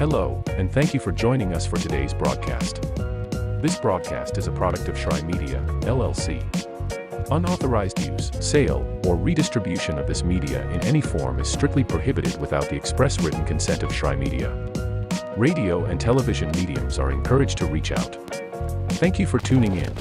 J: Hello, and thank you for joining us for today's broadcast. This broadcast is a product of Shry Media, LLC. Unauthorized use, sale, or redistribution of this media in any form is strictly prohibited without the express written consent of Shry Media. Radio and television mediums are encouraged to reach out. Thank you for tuning in.